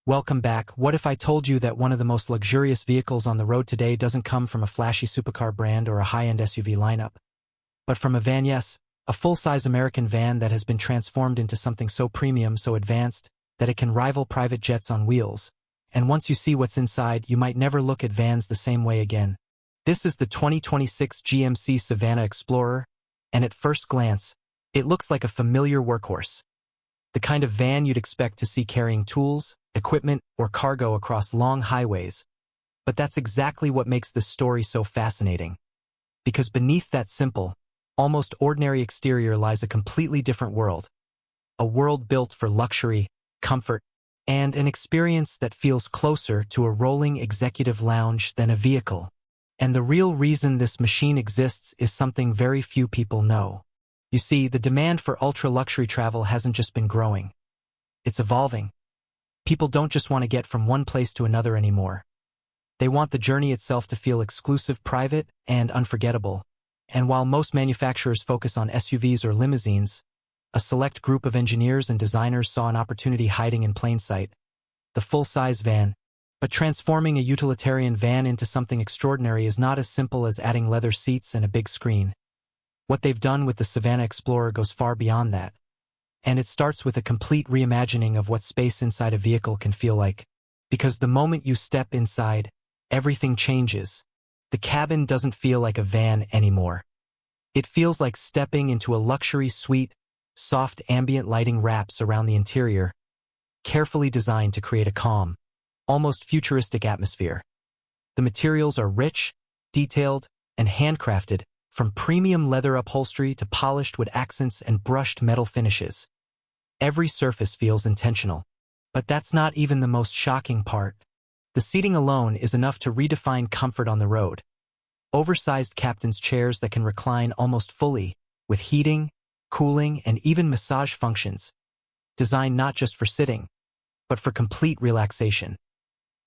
Welcome back. What if I told you that one of the most luxurious vehicles on the road today doesn't come from a flashy supercar brand or a high-end SUV lineup, but from a van, yes, a full-size American van that has been transformed into something so premium, so advanced, that it can rival private jets on wheels. And once you see what's inside, you might never look at vans the same way again. This is the 2026 GMC Savana Explorer, and at first glance, it looks like a familiar workhorse. The kind of van you'd expect to see carrying tools, equipment, or cargo across long highways. But that's exactly what makes this story so fascinating. Because beneath that simple, almost ordinary exterior lies a completely different world. A world built for luxury, comfort, and an experience that feels closer to a rolling executive lounge than a vehicle. And the real reason this machine exists is something very few people know. You see, the demand for ultra-luxury travel hasn't just been growing. It's evolving. People don't just want to get from one place to another anymore. They want the journey itself to feel exclusive, private, and unforgettable. And while most manufacturers focus on SUVs or limousines, a select group of engineers and designers saw an opportunity hiding in plain sight: the full-size van. But transforming a utilitarian van into something extraordinary is not as simple as adding leather seats and a big screen. What they've done with the Savana Explorer goes far beyond that. And it starts with a complete reimagining of what space inside a vehicle can feel like. Because the moment you step inside, everything changes. The cabin doesn't feel like a van anymore. It feels like stepping into a luxury suite. Soft ambient lighting wraps around the interior, carefully designed to create a calm, almost futuristic atmosphere. The materials are rich, detailed, and handcrafted, from premium leather upholstery to polished wood accents and brushed metal finishes. Every surface feels intentional. But that's not even the most shocking part. The seating alone is enough to redefine comfort on the road. Oversized captain's chairs that can recline almost fully, with heating, cooling, and even massage functions, designed not just for sitting, but for complete relaxation.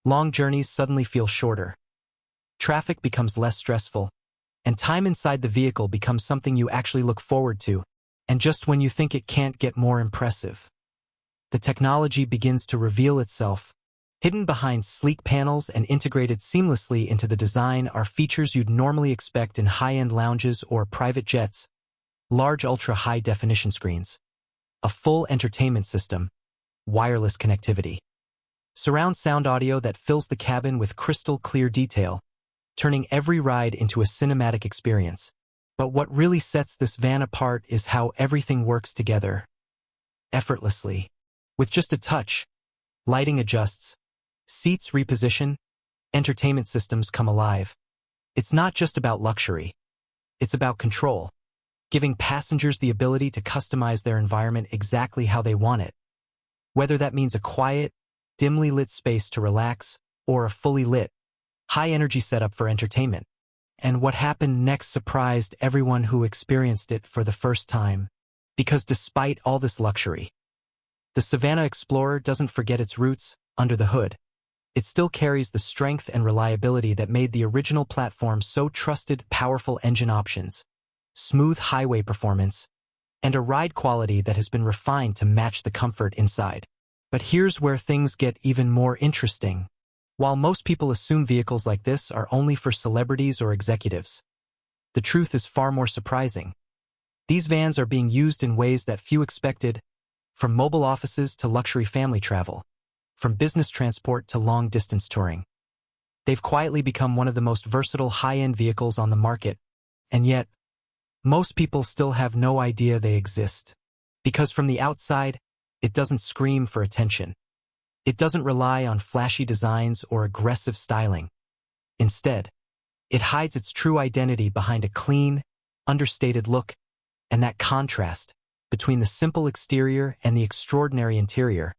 Long journeys suddenly feel shorter. Traffic becomes less stressful, and time inside the vehicle becomes something you actually look forward to. And just when you think it can't get more impressive, the technology begins to reveal itself. Hidden behind sleek panels and integrated seamlessly into the design are features you'd normally expect in high-end lounges or private jets: large ultra-high-definition screens, a full entertainment system, wireless connectivity, surround sound audio that fills the cabin with crystal-clear detail, turning every ride into a cinematic experience. But what really sets this van apart is how everything works together effortlessly. With just a touch, lighting adjusts, seats reposition, entertainment systems come alive. It's not just about luxury. It's about control, giving passengers the ability to customize their environment exactly how they want it. Whether that means a quiet, dimly lit space to relax, or a fully lit, high-energy setup for entertainment. And what happened next surprised everyone who experienced it for the first time. Because despite all this luxury, the Savana Explorer doesn't forget its roots under the hood. It still carries the strength and reliability that made the original platform so trusted: powerful engine options, smooth highway performance, and a ride quality that has been refined to match the comfort inside. But here's where things get even more interesting. While most people assume vehicles like this are only for celebrities or executives, the truth is far more surprising. These vans are being used in ways that few expected, from mobile offices to luxury family travel, from business transport to long-distance touring. They've quietly become one of the most versatile high-end vehicles on the market, and yet, most people still have no idea they exist. Because from the outside, it doesn't scream for attention. It doesn't rely on flashy designs or aggressive styling. Instead, it hides its true identity behind a clean, understated look, and that contrast between the simple exterior and the extraordinary interior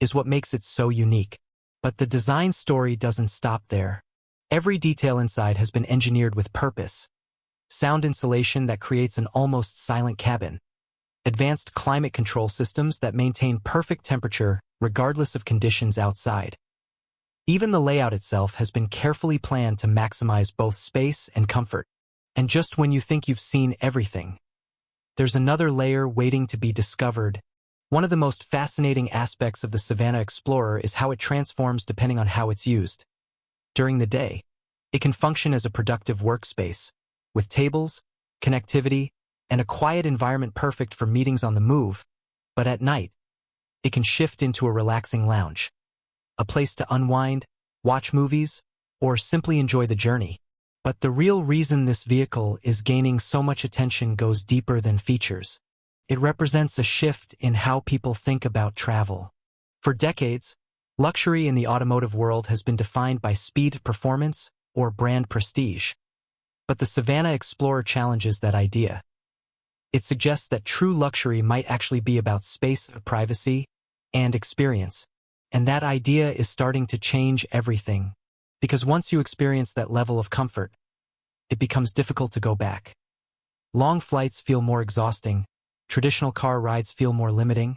is what makes it so unique. But the design story doesn't stop there. Every detail inside has been engineered with purpose. Sound insulation that creates an almost silent cabin, advanced climate control systems that maintain perfect temperature regardless of conditions outside. Even the layout itself has been carefully planned to maximize both space and comfort. And just when you think you've seen everything, there's another layer waiting to be discovered: One of the most fascinating aspects of the Savana Explorer is how it transforms depending on how it's used. During the day, it can function as a productive workspace, with tables, connectivity, and a quiet environment perfect for meetings on the move, but at night, it can shift into a relaxing lounge, a place to unwind, watch movies, or simply enjoy the journey. But the real reason this vehicle is gaining so much attention goes deeper than features. It represents a shift in how people think about travel. For decades, luxury in the automotive world has been defined by speed, performance, or brand prestige. But the Savana Explorer challenges that idea. It suggests that true luxury might actually be about space, privacy, and experience. And that idea is starting to change everything. Because once you experience that level of comfort, it becomes difficult to go back. Long flights feel more exhausting, traditional car rides feel more limiting,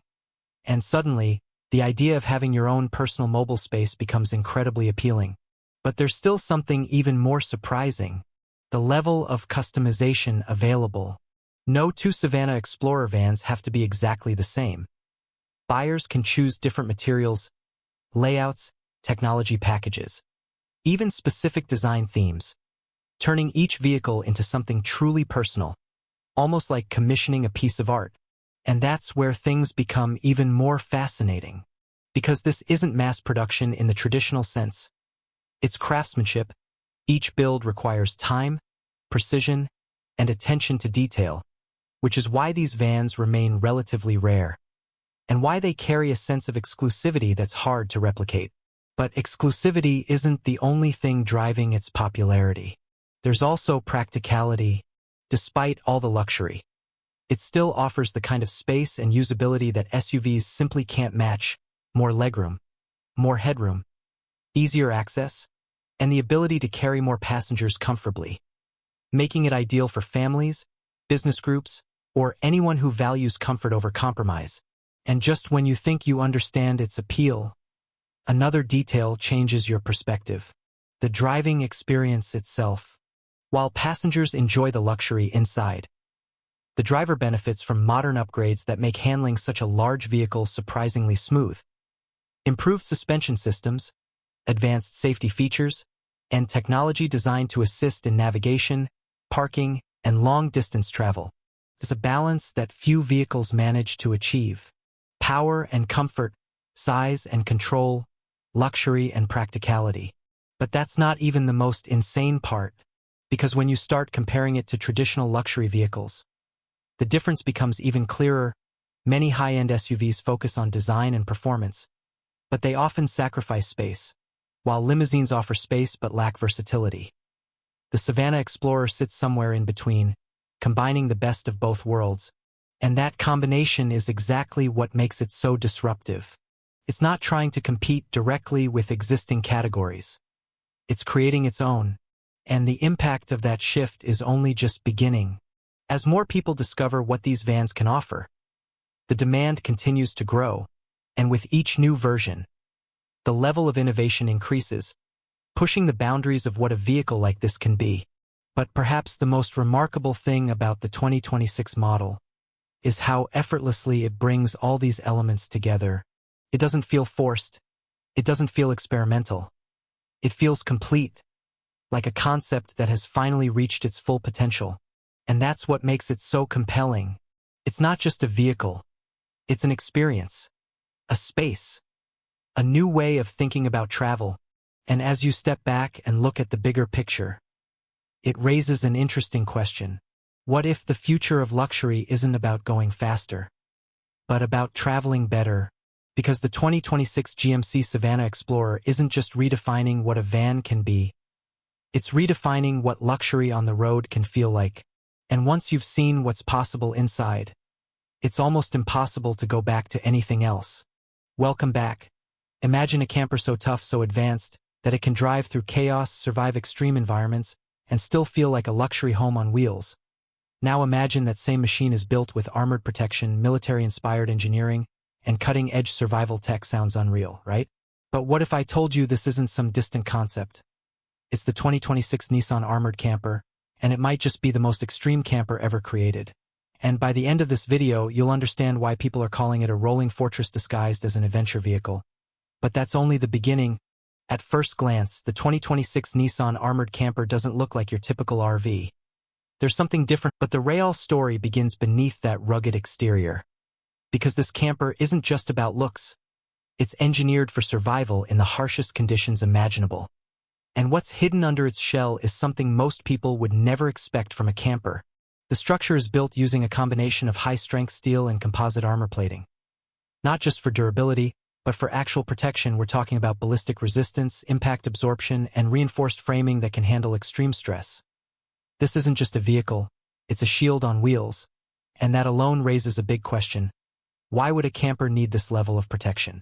and suddenly, the idea of having your own personal mobile space becomes incredibly appealing. But there's still something even more surprising: the level of customization available. No two Savana Explorer vans have to be exactly the same. Buyers can choose different materials, layouts, technology packages, even specific design themes, turning each vehicle into something truly personal, almost like commissioning a piece of art. And that's where things become even more fascinating. Because this isn't mass production in the traditional sense. It's craftsmanship. Each build requires time, precision, and attention to detail, which is why these vans remain relatively rare, and why they carry a sense of exclusivity that's hard to replicate. But exclusivity isn't the only thing driving its popularity. There's also practicality. Despite all the luxury, it still offers the kind of space and usability that SUVs simply can't match: more legroom, more headroom, easier access, and the ability to carry more passengers comfortably, making it ideal for families, business groups, or anyone who values comfort over compromise. And just when you think you understand its appeal, another detail changes your perspective: the driving experience itself. While passengers enjoy the luxury inside, the driver benefits from modern upgrades that make handling such a large vehicle surprisingly smooth. Improved suspension systems, advanced safety features, and technology designed to assist in navigation, parking, and long-distance travel. There's a balance that few vehicles manage to achieve. Power and comfort, size and control, luxury and practicality. But that's not even the most insane part, because when you start comparing it to traditional luxury vehicles, the difference becomes even clearer. Many high-end SUVs focus on design and performance, but they often sacrifice space, while limousines offer space but lack versatility. The Savana Explorer sits somewhere in between, combining the best of both worlds, and that combination is exactly what makes it so disruptive. It's not trying to compete directly with existing categories. It's creating its own, and the impact of that shift is only just beginning. As more people discover what these vans can offer, the demand continues to grow, and with each new version, the level of innovation increases, pushing the boundaries of what a vehicle like this can be. But perhaps the most remarkable thing about the 2026 model is how effortlessly it brings all these elements together. It doesn't feel forced. It doesn't feel experimental. It feels complete, like a concept that has finally reached its full potential. And that's what makes it so compelling. It's not just a vehicle. It's an experience, a space, a new way of thinking about travel. And as you step back and look at the bigger picture, it raises an interesting question. What if the future of luxury isn't about going faster, but about traveling better? Because the 2026 GMC Savana Explorer isn't just redefining what a van can be, it's redefining what luxury on the road can feel like. And once you've seen what's possible inside, it's almost impossible to go back to anything else. Welcome back. Imagine a camper so tough, so advanced, that it can drive through chaos, survive extreme environments, and still feel like a luxury home on wheels. Now imagine that same machine is built with armored protection, military-inspired engineering, and cutting-edge survival tech. Sounds unreal, right? But what if I told you this isn't some distant concept? It's the 2026 Nissan Armored Camper, and it might just be the most extreme camper ever created. And by the end of this video, you'll understand why people are calling it a rolling fortress disguised as an adventure vehicle. But that's only the beginning. At first glance, the 2026 Nissan Armored Camper doesn't look like your typical RV. There's something different, but the real story begins beneath that rugged exterior. Because this camper isn't just about looks. It's engineered for survival in the harshest conditions imaginable. And what's hidden under its shell is something most people would never expect from a camper. The structure is built using a combination of high-strength steel and composite armor plating. Not just for durability, but for actual protection. We're talking about ballistic resistance, impact absorption, and reinforced framing that can handle extreme stress. This isn't just a vehicle, it's a shield on wheels. And that alone raises a big question. Why would a camper need this level of protection?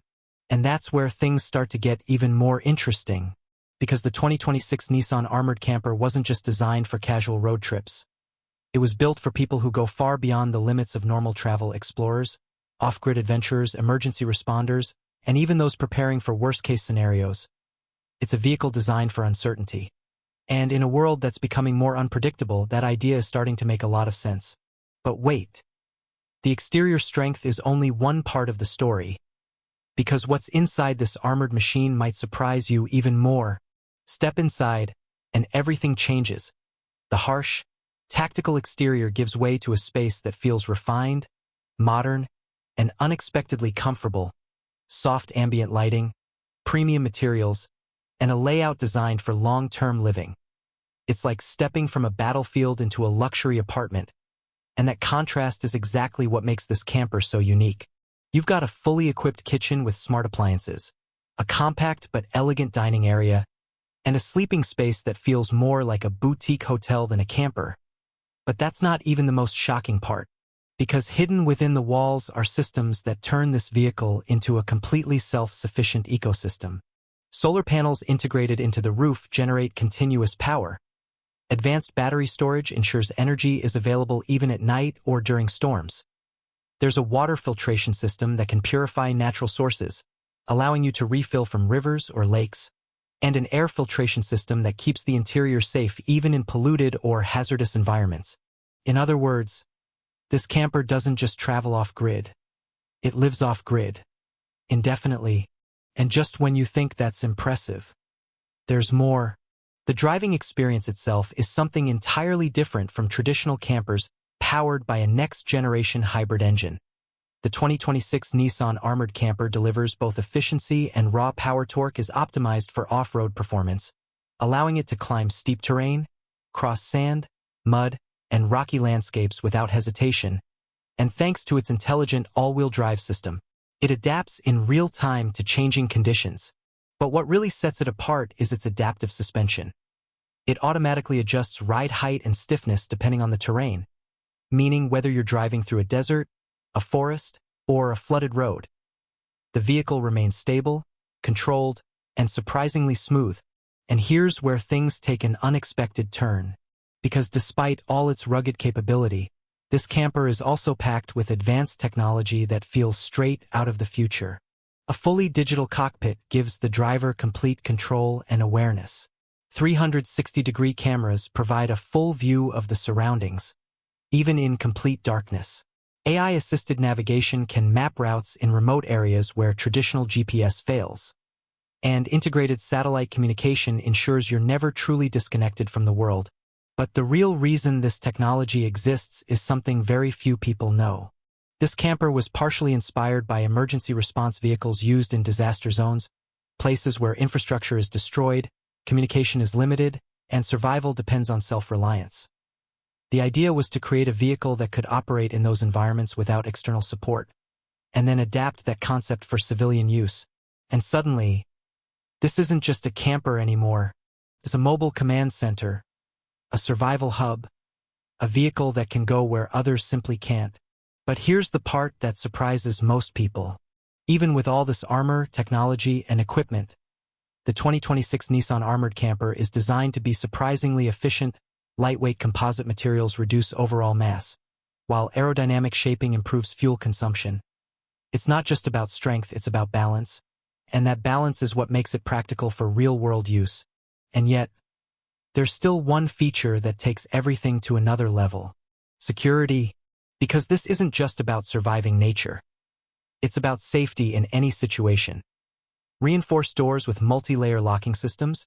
And that's where things start to get even more interesting. Because the 2026 Nissan Armored Camper wasn't just designed for casual road trips. It was built for people who go far beyond the limits of normal travel: explorers, off-grid adventurers, emergency responders, and even those preparing for worst-case scenarios. It's a vehicle designed for uncertainty. And in a world that's becoming more unpredictable, that idea is starting to make a lot of sense. But wait. The exterior strength is only one part of the story. Because what's inside this armored machine might surprise you even more. Step inside, and everything changes. The harsh, tactical exterior gives way to a space that feels refined, modern, and unexpectedly comfortable. Soft ambient lighting, premium materials, and a layout designed for long-term living. It's like stepping from a battlefield into a luxury apartment. And that contrast is exactly what makes this camper so unique. You've got a fully equipped kitchen with smart appliances, a compact but elegant dining area, and a sleeping space that feels more like a boutique hotel than a camper. But that's not even the most shocking part. Because hidden within the walls are systems that turn this vehicle into a completely self-sufficient ecosystem. Solar panels integrated into the roof generate continuous power. Advanced battery storage ensures energy is available even at night or during storms. There's a water filtration system that can purify natural sources, allowing you to refill from rivers or lakes, and an air filtration system that keeps the interior safe even in polluted or hazardous environments. In other words, this camper doesn't just travel off-grid. It lives off-grid, indefinitely, and just when you think that's impressive, there's more. The driving experience itself is something entirely different from traditional campers powered by a next-generation hybrid engine. The 2026 Nissan Armored Camper delivers both efficiency and raw power. Torque is optimized for off-road performance, allowing it to climb steep terrain, cross sand, mud, and rocky landscapes without hesitation. And thanks to its intelligent all-wheel drive system, it adapts in real time to changing conditions. But what really sets it apart is its adaptive suspension. It automatically adjusts ride height and stiffness depending on the terrain, meaning whether you're driving through a desert, a forest, or a flooded road. The vehicle remains stable, controlled, and surprisingly smooth. And here's where things take an unexpected turn. Because despite all its rugged capability, this camper is also packed with advanced technology that feels straight out of the future. A fully digital cockpit gives the driver complete control and awareness. 360-degree cameras provide a full view of the surroundings, even in complete darkness. AI-assisted navigation can map routes in remote areas where traditional GPS fails. And integrated satellite communication ensures you're never truly disconnected from the world. But the real reason this technology exists is something very few people know. This camper was partially inspired by emergency response vehicles used in disaster zones, places where infrastructure is destroyed, communication is limited, and survival depends on self-reliance. The idea was to create a vehicle that could operate in those environments without external support, and then adapt that concept for civilian use. And suddenly, this isn't just a camper anymore. It's a mobile command center, a survival hub, a vehicle that can go where others simply can't. But here's the part that surprises most people. Even with all this armor, technology, and equipment, the 2026 Nissan Armored Camper is designed to be surprisingly efficient. Lightweight composite materials reduce overall mass, while aerodynamic shaping improves fuel consumption. It's not just about strength, it's about balance, and that balance is what makes it practical for real-world use. And yet, there's still one feature that takes everything to another level: security. Because this isn't just about surviving nature. It's about safety in any situation. Reinforced doors with multi-layer locking systems,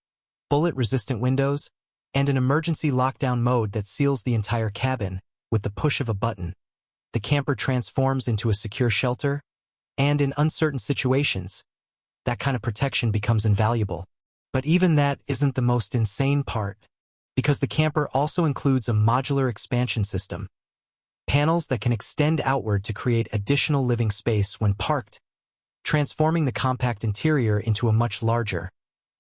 bullet-resistant windows, and an emergency lockdown mode that seals the entire cabin with the push of a button. The camper transforms into a secure shelter, and in uncertain situations, that kind of protection becomes invaluable. But even that isn't the most insane part, because the camper also includes a modular expansion system. Panels that can extend outward to create additional living space when parked, transforming the compact interior into a much larger,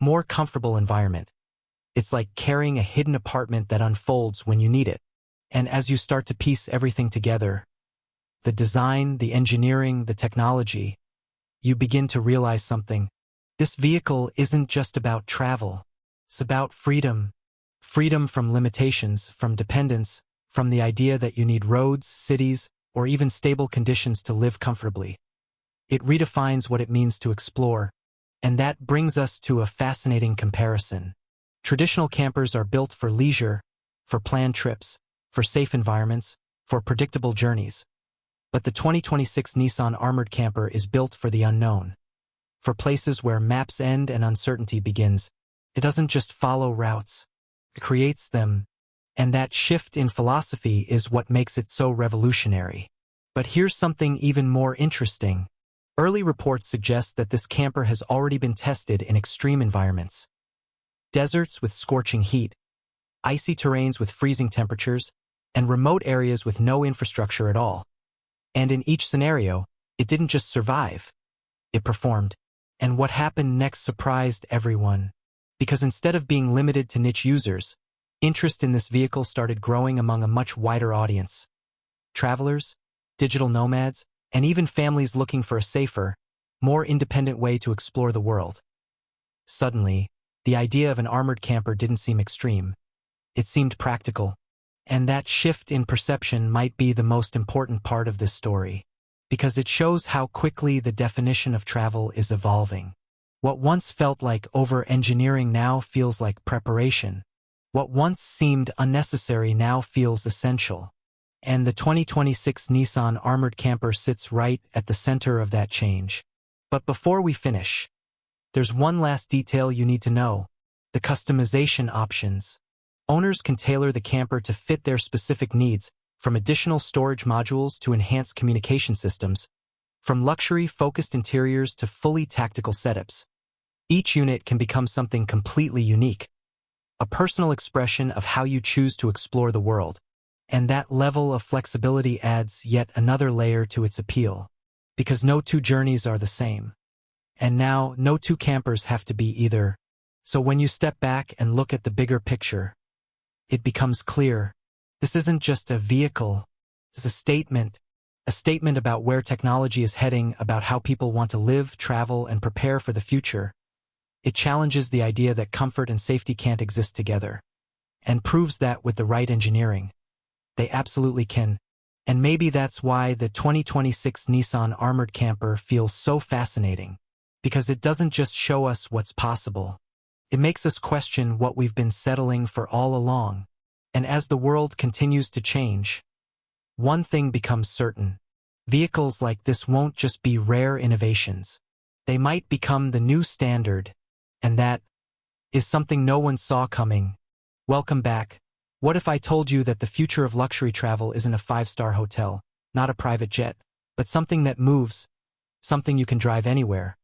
more comfortable environment. It's like carrying a hidden apartment that unfolds when you need it. And as you start to piece everything together, the design, the engineering, the technology, you begin to realize something. This vehicle isn't just about travel. It's about freedom. Freedom from limitations, from dependence, from the idea that you need roads, cities, or even stable conditions to live comfortably. It redefines what it means to explore, and that brings us to a fascinating comparison. Traditional campers are built for leisure, for planned trips, for safe environments, for predictable journeys. But the 2026 Nissan Armored Camper is built for the unknown. For places where maps end and uncertainty begins. It doesn't just follow routes. It creates them. And that shift in philosophy is what makes it so revolutionary. But here's something even more interesting. Early reports suggest that this camper has already been tested in extreme environments. Deserts with scorching heat, icy terrains with freezing temperatures, and remote areas with no infrastructure at all. And in each scenario, it didn't just survive. It performed. And what happened next surprised everyone. Because instead of being limited to niche users, interest in this vehicle started growing among a much wider audience. Travelers, digital nomads, and even families looking for a safer, more independent way to explore the world. Suddenly, the idea of an armored camper didn't seem extreme. It seemed practical. And that shift in perception might be the most important part of this story, because it shows how quickly the definition of travel is evolving. What once felt like over-engineering now feels like preparation. What once seemed unnecessary now feels essential. And the 2026 Nissan Armored Camper sits right at the center of that change. But before we finish, there's one last detail you need to know: the customization options. Owners can tailor the camper to fit their specific needs, from additional storage modules to enhanced communication systems, from luxury-focused interiors to fully tactical setups. Each unit can become something completely unique, a personal expression of how you choose to explore the world. And that level of flexibility adds yet another layer to its appeal, because no two journeys are the same. And now, no two campers have to be either. So when you step back and look at the bigger picture, it becomes clear. This isn't just a vehicle. It's a statement about where technology is heading, about how people want to live, travel, and prepare for the future. It challenges the idea that comfort and safety can't exist together, and proves that with the right engineering, they absolutely can. And maybe that's why the 2026 Nissan Armored Camper feels so fascinating, because it doesn't just show us what's possible. It makes us question what we've been settling for all along. And as the world continues to change, one thing becomes certain: vehicles like this won't just be rare innovations. They might become the new standard, and that is something no one saw coming. Welcome back. What if I told you that the future of luxury travel isn't a 5-star hotel, not a private jet, but something that moves, something you can drive anywhere?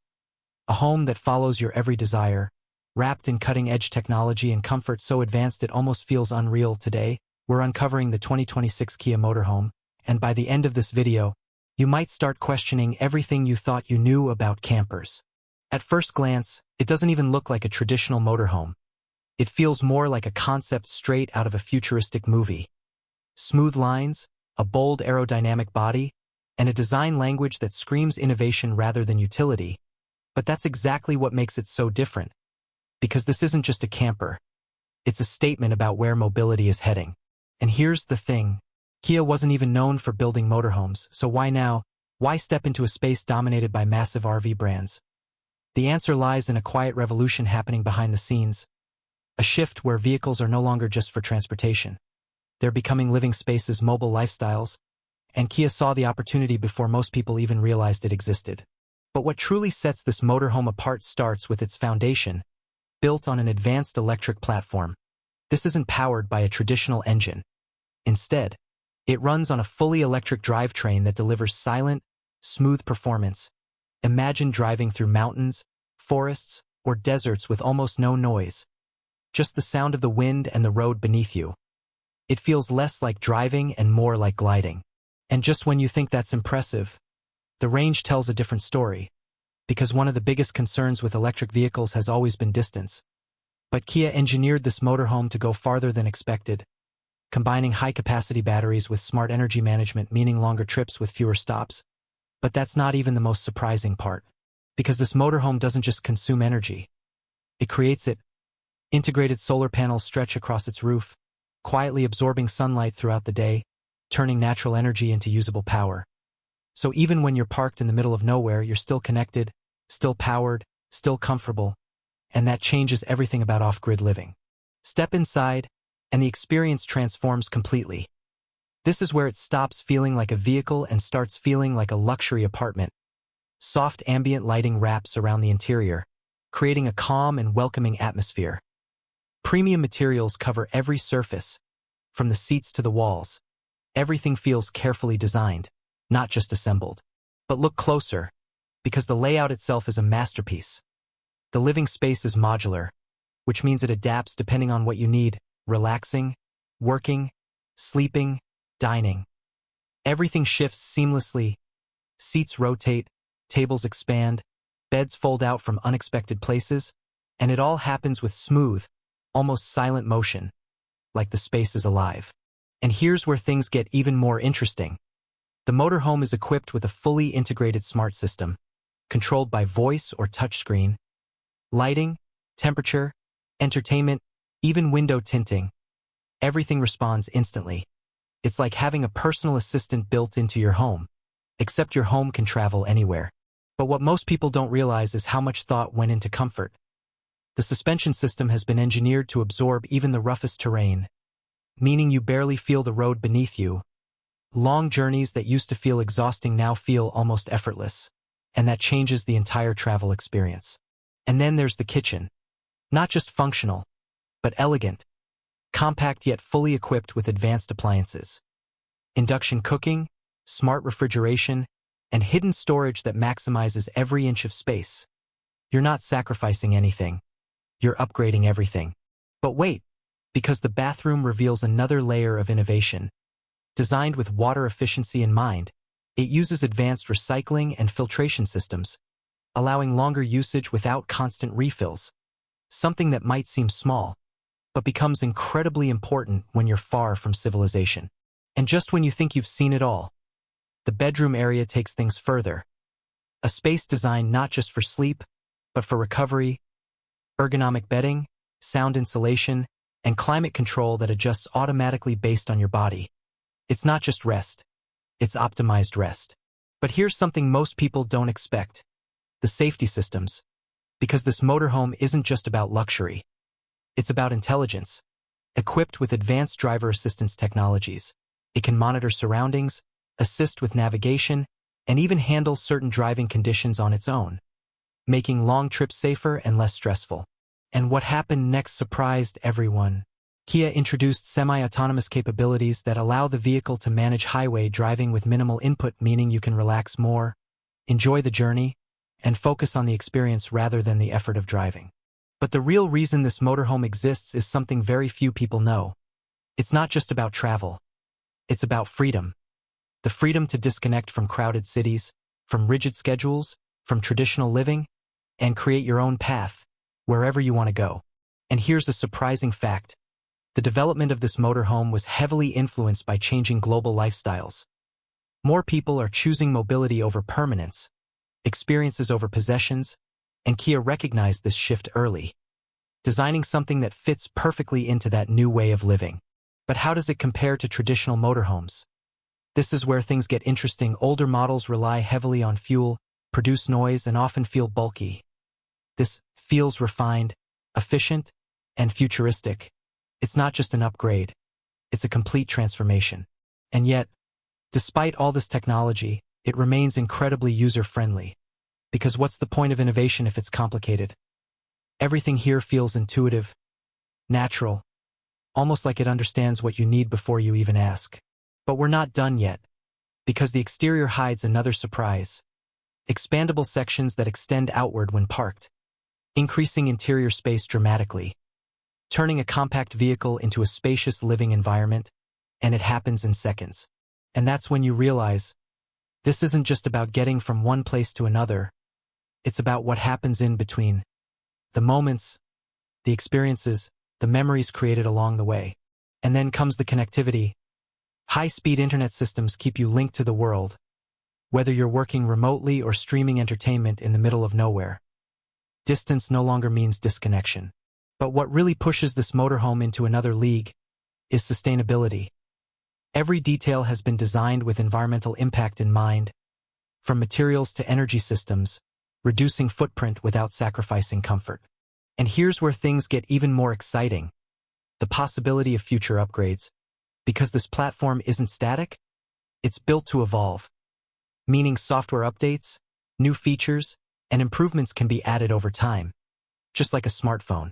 A home that follows your every desire, wrapped in cutting-edge technology and comfort so advanced it almost feels unreal. Today, we're uncovering the 2026 Kia motorhome, and by the end of this video, you might start questioning everything you thought you knew about campers. At first glance, it doesn't even look like a traditional motorhome. It feels more like a concept straight out of a futuristic movie. Smooth lines, a bold aerodynamic body, and a design language that screams innovation rather than utility. But that's exactly what makes it so different. Because this isn't just a camper. It's a statement about where mobility is heading. And here's the thing. Kia wasn't even known for building motorhomes, so why now? Why step into a space dominated by massive RV brands? The answer lies in a quiet revolution happening behind the scenes. A shift where vehicles are no longer just for transportation. They're becoming living spaces, mobile lifestyles, and Kia saw the opportunity before most people even realized it existed. But what truly sets this motorhome apart starts with its foundation, built on an advanced electric platform. This isn't powered by a traditional engine. Instead, it runs on a fully electric drivetrain that delivers silent, smooth performance. Imagine driving through mountains, forests, or deserts with almost no noise. Just the sound of the wind and the road beneath you. It feels less like driving and more like gliding. And just when you think that's impressive, the range tells a different story, because one of the biggest concerns with electric vehicles has always been distance. But Kia engineered this motorhome to go farther than expected, combining high-capacity batteries with smart energy management, meaning longer trips with fewer stops. But that's not even the most surprising part, because this motorhome doesn't just consume energy. It creates it. Integrated solar panels stretch across its roof, quietly absorbing sunlight throughout the day, turning natural energy into usable power. So even when you're parked in the middle of nowhere, you're still connected, still powered, still comfortable, and that changes everything about off-grid living. Step inside, and the experience transforms completely. This is where it stops feeling like a vehicle and starts feeling like a luxury apartment. Soft ambient lighting wraps around the interior, creating a calm and welcoming atmosphere. Premium materials cover every surface, from the seats to the walls. Everything feels carefully designed, not just assembled. But look closer, because the layout itself is a masterpiece. The living space is modular, which means it adapts depending on what you need: relaxing, working, sleeping, dining. Everything shifts seamlessly. Seats rotate, tables expand, beds fold out from unexpected places, and it all happens with smooth, almost silent motion, like the space is alive. And here's where things get even more interesting. The motorhome is equipped with a fully integrated smart system, controlled by voice or touchscreen. Lighting, temperature, entertainment, even window tinting. Everything responds instantly. It's like having a personal assistant built into your home, except your home can travel anywhere. But what most people don't realize is how much thought went into comfort. The suspension system has been engineered to absorb even the roughest terrain, meaning you barely feel the road beneath you. Long journeys that used to feel exhausting now feel almost effortless, and that changes the entire travel experience. And then there's the kitchen. Not just functional, but elegant. Compact yet fully equipped with advanced appliances. Induction cooking, smart refrigeration, and hidden storage that maximizes every inch of space. You're not sacrificing anything. You're upgrading everything. But wait, because the bathroom reveals another layer of innovation. Designed with water efficiency in mind, it uses advanced recycling and filtration systems, allowing longer usage without constant refills. Something that might seem small, but becomes incredibly important when you're far from civilization. And just when you think you've seen it all, the bedroom area takes things further. A space designed not just for sleep, but for recovery, ergonomic bedding, sound insulation, and climate control that adjusts automatically based on your body. It's not just rest, it's optimized rest. But here's something most people don't expect: the safety systems. Because this motorhome isn't just about luxury. It's about intelligence. Equipped with advanced driver assistance technologies, it can monitor surroundings, assist with navigation, and even handle certain driving conditions on its own, making long trips safer and less stressful. And what happened next surprised everyone. Kia introduced semi-autonomous capabilities that allow the vehicle to manage highway driving with minimal input, meaning you can relax more, enjoy the journey, and focus on the experience rather than the effort of driving. But the real reason this motorhome exists is something very few people know. It's not just about travel. It's about freedom. The freedom to disconnect from crowded cities, from rigid schedules, from traditional living, and create your own path, wherever you want to go. And here's a surprising fact. The development of this motorhome was heavily influenced by changing global lifestyles. More people are choosing mobility over permanence, experiences over possessions, and Kia recognized this shift early, designing something that fits perfectly into that new way of living. But how does it compare to traditional motorhomes? This is where things get interesting. Older models rely heavily on fuel, produce noise, and often feel bulky. This feels refined, efficient, and futuristic. It's not just an upgrade, it's a complete transformation. And yet, Despite all this technology, it remains incredibly user-friendly. Because what's the point of innovation if it's complicated? Everything here feels intuitive, natural, almost like it understands what you need before you even ask. But we're not done yet, because the exterior hides another surprise. Expandable sections that extend outward when parked, increasing interior space dramatically, turning a compact vehicle into a spacious living environment, and it happens in seconds. And that's when you realize, this isn't just about getting from one place to another, it's about what happens in between. The moments, the experiences, the memories created along the way. And then comes the connectivity. High-speed internet systems keep you linked to the world, whether you're working remotely or streaming entertainment in the middle of nowhere. Distance no longer means disconnection. But what really pushes this motorhome into another league is sustainability. Every detail has been designed with environmental impact in mind, from materials to energy systems, reducing footprint without sacrificing comfort. And here's where things get even more exciting: the possibility of future upgrades. Because this platform isn't static, it's built to evolve, meaning software updates, new features, and improvements can be added over time, just like a smartphone.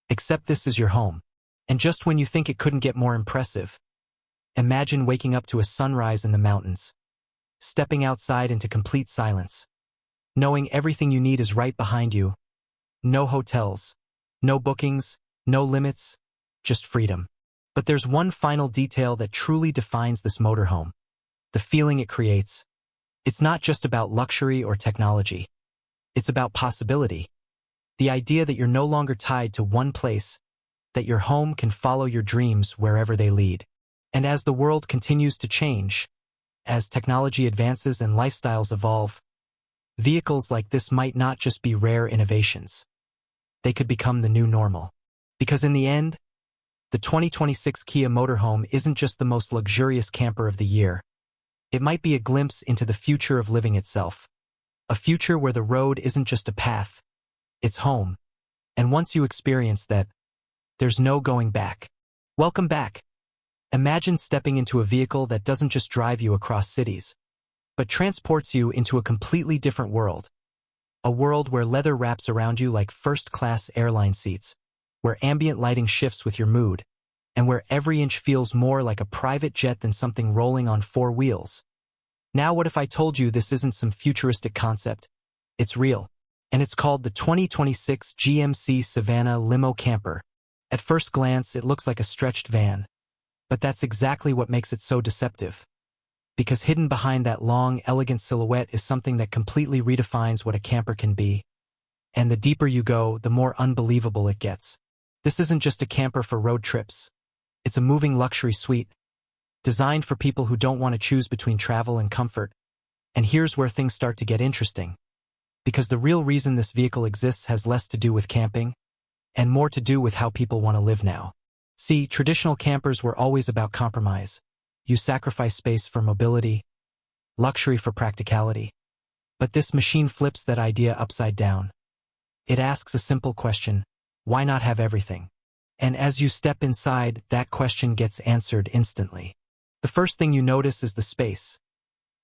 Except this is your home. And just when you think it couldn't get more impressive, imagine waking up to a sunrise in the mountains, stepping outside into complete silence, knowing everything you need is right behind you. No hotels, no bookings, no limits, just freedom. But there's one final detail that truly defines this motorhome: the feeling it creates. It's not just about luxury or technology. It's about possibility. The idea that you're no longer tied to one place, that your home can follow your dreams wherever they lead. And as the world continues to change, as technology advances and lifestyles evolve, vehicles like this might not just be rare innovations. They could become the new normal. Because in the end, the 2026 Kia motorhome isn't just the most luxurious camper of the year. It might be a glimpse into the future of living itself. A future where the road isn't just a path, it's home. And once you experience that, there's no going back. Welcome back. Imagine stepping into a vehicle that doesn't just drive you across cities, but transports you into a completely different world. A world where leather wraps around you like first-class airline seats, where ambient lighting shifts with your mood, and where every inch feels more like a private jet than something rolling on four wheels. Now what if I told you this isn't some futuristic concept? It's real. And it's called the 2026 GMC Savana Limo Camper. At first glance, it looks like a stretched van. But that's exactly what makes it so deceptive. Because hidden behind that long, elegant silhouette is something that completely redefines what a camper can be. And the deeper you go, the more unbelievable it gets. This isn't just a camper for road trips. It's a moving luxury suite, designed for people who don't want to choose between travel and comfort. And here's where things start to get interesting. Because the real reason this vehicle exists has less to do with camping, and more to do with how people want to live now. See, traditional campers were always about compromise. You sacrifice space for mobility, luxury for practicality. But this machine flips that idea upside down. It asks a simple question: why not have everything? And as you step inside, that question gets answered instantly. The first thing you notice is the space.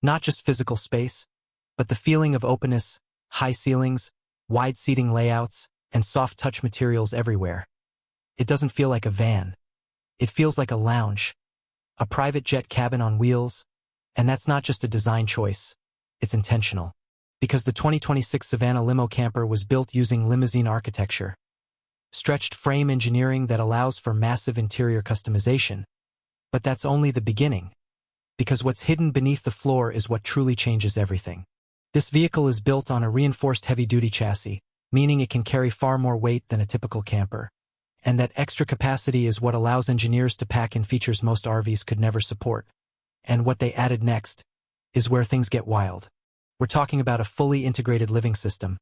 Not just physical space, but the feeling of openness, high ceilings, wide seating layouts, and soft touch materials everywhere. It doesn't feel like a van. It feels like a lounge, a private jet cabin on wheels, and that's not just a design choice, it's intentional. Because the 2026 Savana Limo Camper was built using limousine architecture, stretched frame engineering that allows for massive interior customization. But that's only the beginning. Because what's hidden beneath the floor is what truly changes everything. This vehicle is built on a reinforced heavy-duty chassis, meaning it can carry far more weight than a typical camper. And that extra capacity is what allows engineers to pack in features most RVs could never support. And what they added next is where things get wild. We're talking about a fully integrated living system.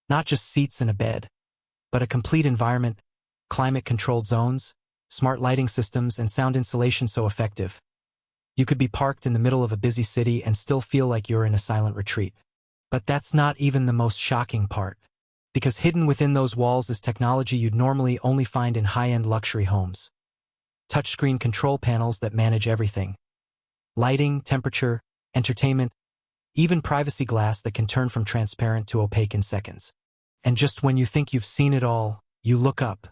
Not just seats and a bed, but a complete environment, climate-controlled zones, smart lighting systems, and sound insulation so effective. You could be parked in the middle of a busy city and still feel like you're in a silent retreat. But that's not even the most shocking part. Because hidden within those walls is technology you'd normally only find in high-end luxury homes. Touchscreen control panels that manage everything. lighting, temperature, entertainment, even privacy glass that can turn from transparent to opaque in seconds. And just when you think you've seen it all, you look up.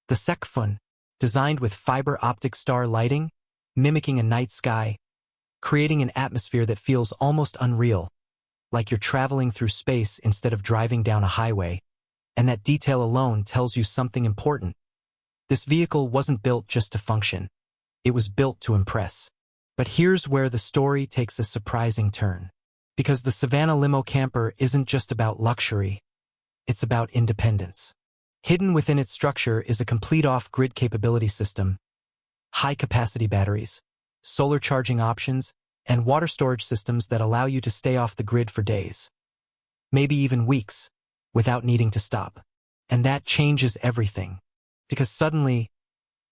The Sekfun, designed with fiber optic star lighting, mimicking a night sky, creating an atmosphere that feels almost unreal, like you're traveling through space instead of driving down a highway, and that detail alone tells you something important. This vehicle wasn't built just to function. It was built to impress. But here's where the story takes a surprising turn. Because the Savana Limo Camper isn't just about luxury, it's about independence. Hidden within its structure is a complete off-grid capability system, high-capacity batteries, solar charging options, and water storage systems that allow you to stay off the grid for days, maybe even weeks, without needing to stop. And that changes everything. Because suddenly,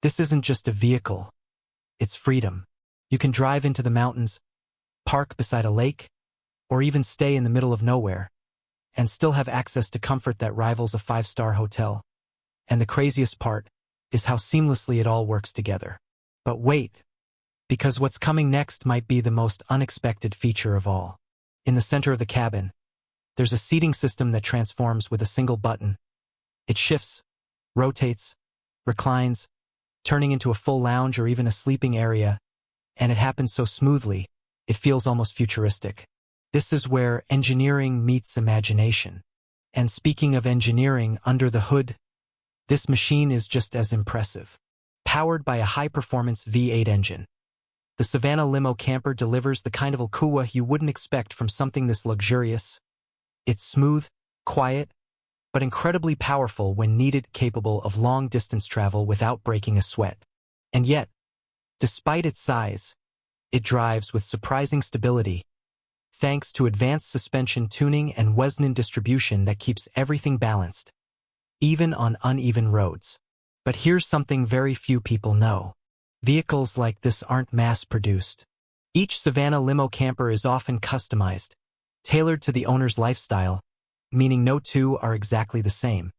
this isn't just a vehicle, it's freedom. You can drive into the mountains, park beside a lake, or even stay in the middle of nowhere, and still have access to comfort that rivals a five-star hotel. And the craziest part is how seamlessly it all works together. But wait, because what's coming next might be the most unexpected feature of all. In the center of the cabin, there's a seating system that transforms with a single button. It shifts, rotates, reclines, turning into a full lounge or even a sleeping area, and it happens so smoothly, it feels almost futuristic. This is where engineering meets imagination. And speaking of engineering under the hood, this machine is just as impressive. Powered by a high-performance V8 engine, the Savana Limo Camper delivers the kind of ukhuwa you wouldn't expect from something this luxurious. It's smooth, quiet, but incredibly powerful when needed, capable of long-distance travel without breaking a sweat. And yet, despite its size, it drives with surprising stability, thanks to advanced suspension tuning and Wesnin distribution that keeps everything balanced, even on uneven roads. But here's something very few people know. Vehicles like this aren't mass-produced. Each Savana Limo Camper is often customized, tailored to the owner's lifestyle, meaning no two are exactly the same.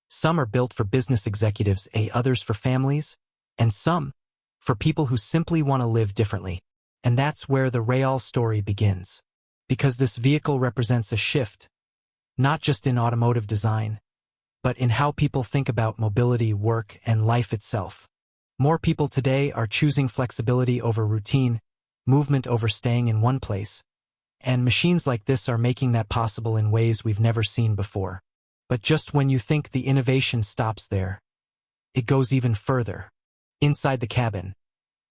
Some are built for business executives, others for families, and some for people who simply want to live differently. And that's where the real story begins. Because this vehicle represents a shift, not just in automotive design, but in how people think about mobility, work, and life itself. More people today are choosing flexibility over routine, movement over staying in one place, and machines like this are making that possible in ways we've never seen before. But just when you think the innovation stops there, it goes even further. Inside the cabin,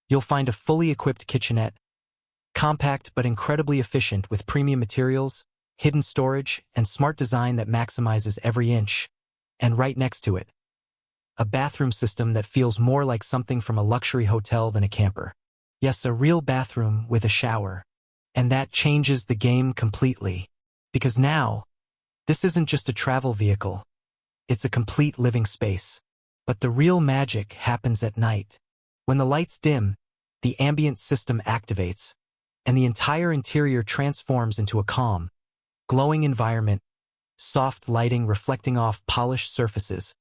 you'll find a fully equipped kitchenette, compact but incredibly efficient with premium materials, hidden storage, and smart design that maximizes every inch. And right next to it, a bathroom system that feels more like something from a luxury hotel than a camper. Yes, a real bathroom with a shower. And that changes the game completely. Because now, this isn't just a travel vehicle. It's a complete living space. But the real magic happens at night. When the lights dim, the ambient system activates, and the entire interior transforms into a calm, glowing environment, soft lighting reflecting off polished surfaces,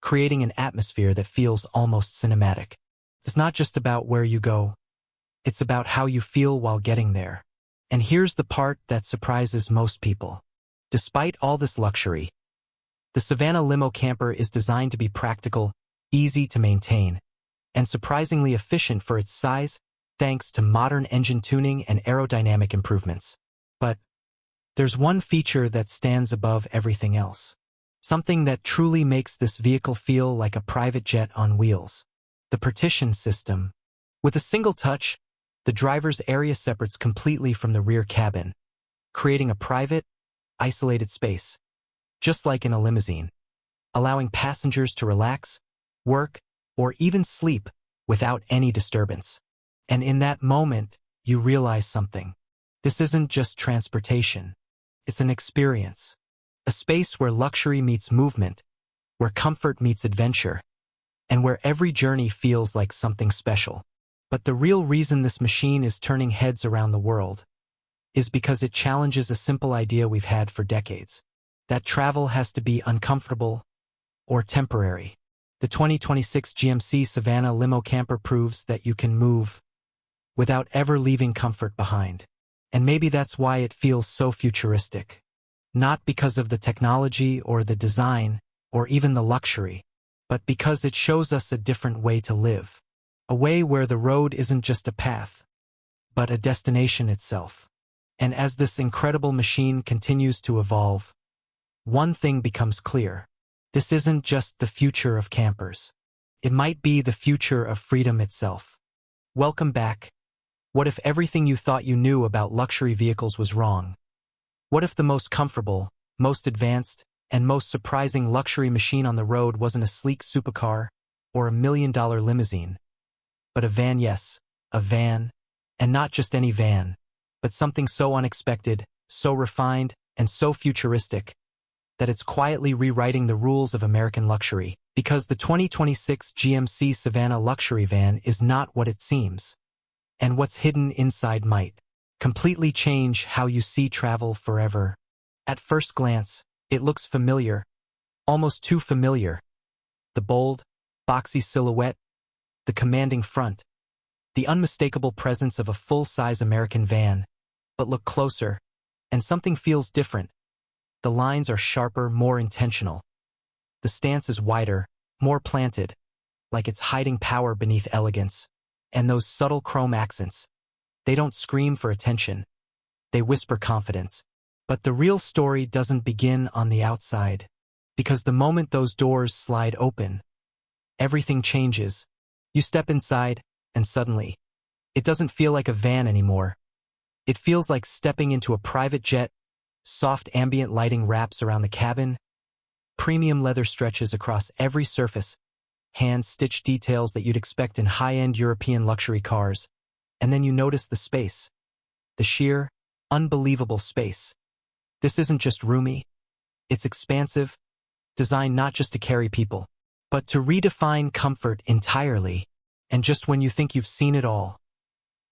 creating an atmosphere that feels almost cinematic. It's not just about where you go, it's about how you feel while getting there. And here's the part that surprises most people. Despite all this luxury, the Savana Limo Camper is designed to be practical, easy to maintain, and surprisingly efficient for its size, thanks to modern engine tuning and aerodynamic improvements. But there's one feature that stands above everything else. Something that truly makes this vehicle feel like a private jet on wheels. The partition system. With a single touch, the driver's area separates completely from the rear cabin, creating a private, isolated space, just like in a limousine, allowing passengers to relax, work, or even sleep without any disturbance. And in that moment, you realize something. This isn't just transportation. It's an experience. A space where luxury meets movement, where comfort meets adventure, and where every journey feels like something special. But the real reason this machine is turning heads around the world is because it challenges a simple idea we've had for decades, that travel has to be uncomfortable or temporary. The 2026 GMC Savana Limo Camper proves that you can move without ever leaving comfort behind. And maybe that's why it feels so futuristic. Not because of the technology or the design or even the luxury, but because it shows us a different way to live. A way where the road isn't just a path, but a destination itself. And as this incredible machine continues to evolve, one thing becomes clear. This isn't just the future of campers. It might be the future of freedom itself. Welcome back. What if everything you thought you knew about luxury vehicles was wrong? What if the most comfortable, most advanced, and most surprising luxury machine on the road wasn't a sleek supercar or $1 million limousine, but a van? Yes, a van, and not just any van, but something so unexpected, so refined, and so futuristic that it's quietly rewriting the rules of American luxury, because the 2026 GMC Savana luxury van is not what it seems. And what's hidden inside might completely change how you see travel forever. At first glance, it looks familiar, almost too familiar. The bold, boxy silhouette, the commanding front, the unmistakable presence of a full-size American van. But look closer, and something feels different. The lines are sharper, more intentional. The stance is wider, more planted, like it's hiding power beneath elegance. And those subtle chrome accents, they don't scream for attention. They whisper confidence. But the real story doesn't begin on the outside, because the moment those doors slide open, everything changes. You step inside, and suddenly, it doesn't feel like a van anymore. It feels like stepping into a private jet. Soft ambient lighting wraps around the cabin, premium leather stretches across every surface, hand-stitched details that you'd expect in high-end European luxury cars. And then you notice the space, the sheer, unbelievable space. This isn't just roomy, it's expansive, designed not just to carry people, but to redefine comfort entirely. And just when you think you've seen it all,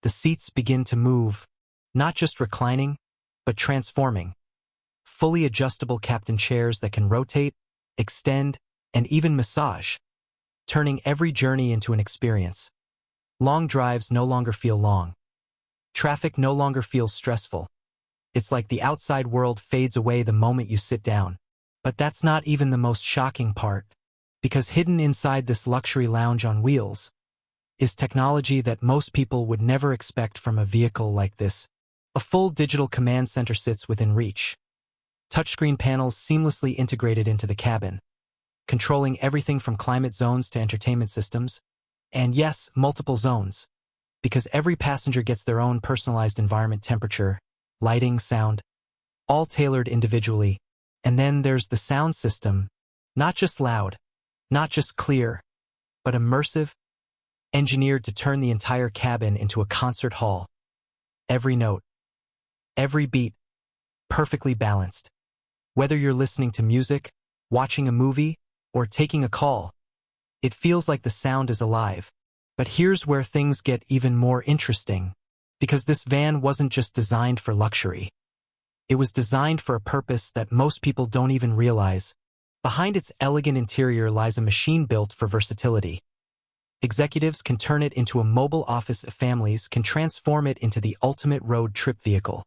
the seats begin to move, not just reclining, but transforming. Fully adjustable captain chairs that can rotate, extend, and even massage, turning every journey into an experience. Long drives no longer feel long. Traffic no longer feels stressful. It's like the outside world fades away the moment you sit down. But that's not even the most shocking part, because hidden inside this luxury lounge on wheels is technology that most people would never expect from a vehicle like this. A full digital command center sits within reach. Touchscreen panels seamlessly integrated into the cabin, controlling everything from climate zones to entertainment systems. And yes, multiple zones, because every passenger gets their own personalized environment: temperature, lighting, sound, all tailored individually. And then there's the sound system, not just loud, not just clear, but immersive, engineered to turn the entire cabin into a concert hall. Every note, every beat, perfectly balanced. Whether you're listening to music, watching a movie, or taking a call, it feels like the sound is alive. But here's where things get even more interesting, because this van wasn't just designed for luxury. It was designed for a purpose that most people don't even realize. Behind its elegant interior lies a machine built for versatility. Executives can turn it into a mobile office, families can transform it into the ultimate road trip vehicle.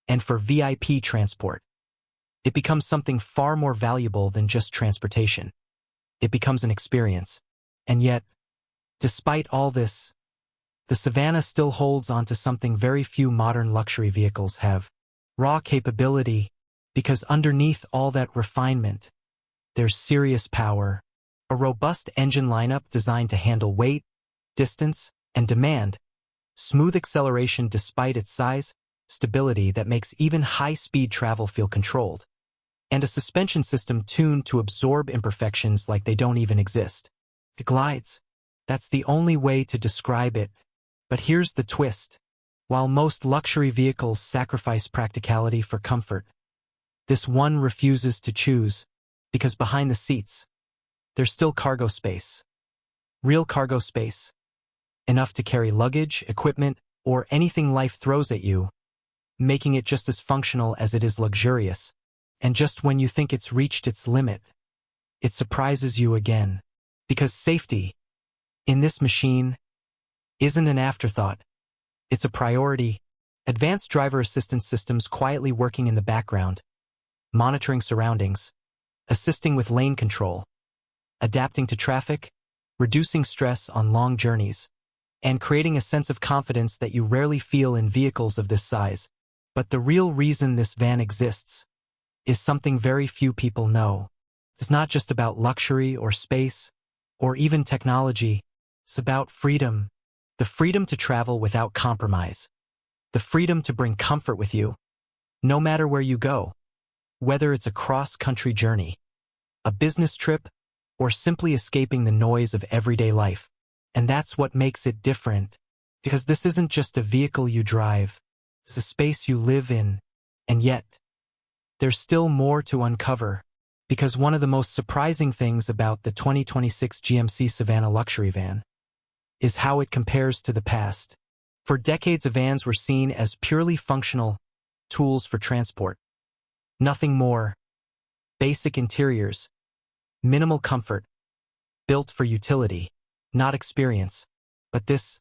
And for VIP transport, it becomes something far more valuable than just transportation. It becomes an experience. And yet, despite all this, the Savana still holds on to something very few modern luxury vehicles have: raw capability, because underneath all that refinement, there's serious power, a robust engine lineup designed to handle weight, distance, and demand, smooth acceleration despite its size, stability that makes even high-speed travel feel controlled, and a suspension system tuned to absorb imperfections like they don't even exist. It glides. That's the only way to describe it. But here's the twist. While most luxury vehicles sacrifice practicality for comfort, this one refuses to choose, because behind the seats, there's still cargo space. Real cargo space. Enough to carry luggage, equipment, or anything life throws at you, making it just as functional as it is luxurious. And just when you think it's reached its limit, it surprises you again. Because safety, in this machine, isn't an afterthought. It's a priority. Advanced driver assistance systems quietly working in the background, monitoring surroundings, assisting with lane control, adapting to traffic, reducing stress on long journeys, and creating a sense of confidence that you rarely feel in vehicles of this size. But the real reason this van exists is something very few people know. It's not just about luxury or space, or even technology. It's about freedom. The freedom to travel without compromise. The freedom to bring comfort with you, no matter where you go. Whether it's a cross-country journey, a business trip, or simply escaping the noise of everyday life. And that's what makes it different, because this isn't just a vehicle you drive, it's a space you live in. And yet, there's still more to uncover, because one of the most surprising things about the 2026 GMC Savana luxury van is how it compares to the past. For decades, vans were seen as purely functional tools for transport. Nothing more. Basic interiors, minimal comfort, built for utility, not experience. But this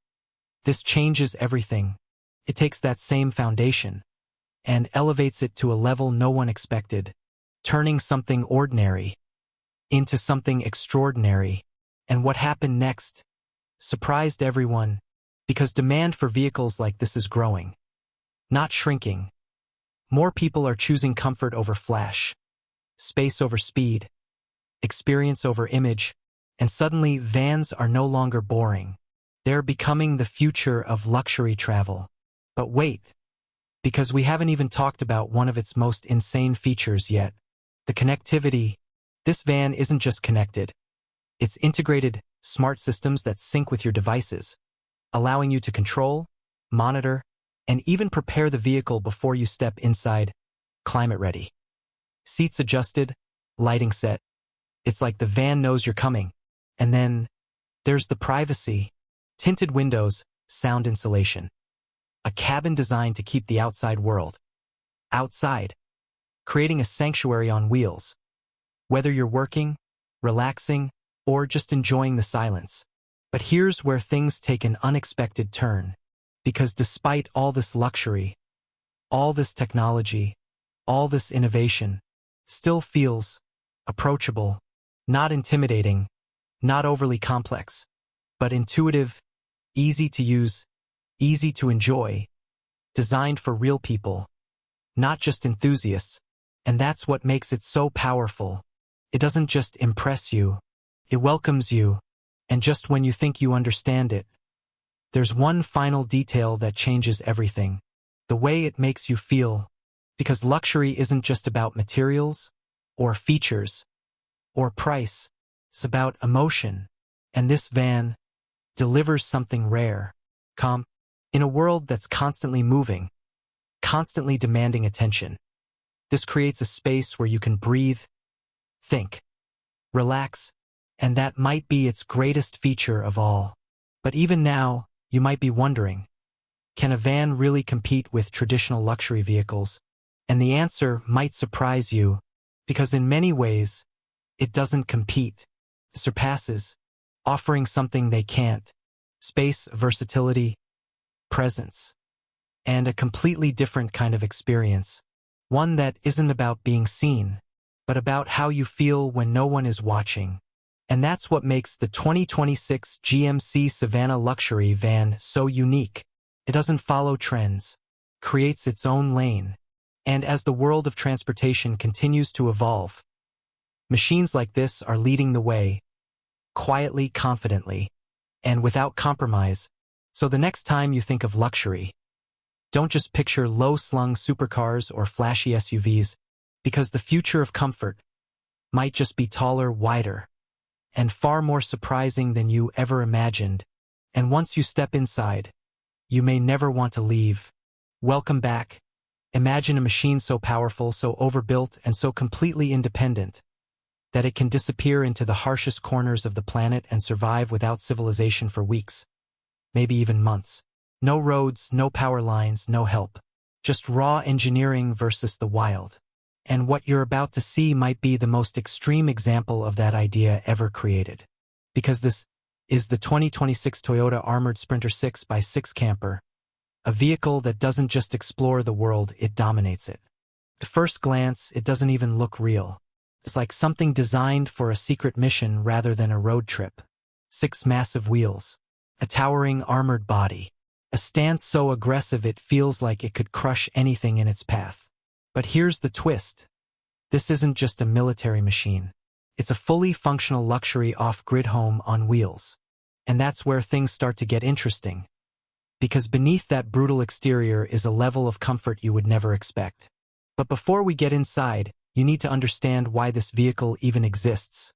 changes everything. It takes that same foundation and elevates it to a level no one expected, turning something ordinary into something extraordinary. And what happened next surprised everyone, because demand for vehicles like this is growing, not shrinking. More people are choosing comfort over flash, space over speed, experience over image, and suddenly vans are no longer boring. They're becoming the future of luxury travel. But wait, because we haven't even talked about one of its most insane features yet. The connectivity. This van isn't just connected. It's integrated smart systems that sync with your devices, allowing you to control, monitor, and even prepare the vehicle before you step inside. Climate ready. Seats adjusted, lighting set. It's like the van knows you're coming. And then there's the privacy. Tinted windows, sound insulation. A cabin designed to keep the outside world outside, creating a sanctuary on wheels. Whether you're working, relaxing, or just enjoying the silence. But here's where things take an unexpected turn. Because despite all this luxury, all this technology, all this innovation, still feels approachable, not intimidating, not overly complex, but intuitive, easy to use, easy to enjoy, designed for real people, not just enthusiasts. And that's what makes it so powerful. It doesn't just impress you, it welcomes you. And just when you think you understand it, there's one final detail that changes everything. The way it makes you feel. Because luxury isn't just about materials, or features, or price. It's about emotion. And this van delivers something rare. Calm. In a world that's constantly moving, constantly demanding attention. This creates a space where you can breathe, think, relax, and that might be its greatest feature of all. But even now, you might be wondering, can a van really compete with traditional luxury vehicles? And the answer might surprise you, because in many ways, it doesn't compete. It surpasses, offering something they can't. Space, versatility, presence, and a completely different kind of experience. One that isn't about being seen, but about how you feel when no one is watching. And that's what makes the 2026 GMC Savana luxury van so unique. It doesn't follow trends, creates its own lane. And as the world of transportation continues to evolve, machines like this are leading the way, quietly, confidently, and without compromise. So the next time you think of luxury, don't just picture low-slung supercars or flashy SUVs, because the future of comfort might just be taller, wider, and far more surprising than you ever imagined. And once you step inside, you may never want to leave. Welcome back. Imagine a machine so powerful, so overbuilt, and so completely independent that it can disappear into the harshest corners of the planet and survive without civilization for weeks, maybe even months. No roads, no power lines, no help. Just raw engineering versus the wild. And what you're about to see might be the most extreme example of that idea ever created. Because this is the 2026 Toyota Armored Sprinter 6x6 Camper, A vehicle that doesn't just explore the world, it dominates it. At first glance, it doesn't even look real. It's like something designed for a secret mission rather than a road trip. 6 massive wheels. A towering armored body. A stance so aggressive it feels like it could crush anything in its path. But here's the twist. This isn't just a military machine. It's a fully functional luxury off-grid home on wheels. And that's where things start to get interesting. Because beneath that brutal exterior is a level of comfort you would never expect. But before we get inside, you need to understand why this vehicle even exists.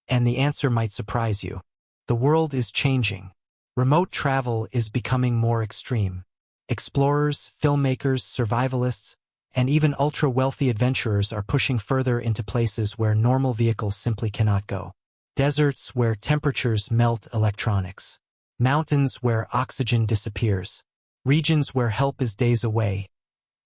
And the answer might surprise you. The world is changing. Remote travel is becoming more extreme. Explorers, filmmakers, survivalists, and even ultra-wealthy adventurers are pushing further into places where normal vehicles simply cannot go. Deserts where temperatures melt electronics. Mountains where oxygen disappears. Regions where help is days away,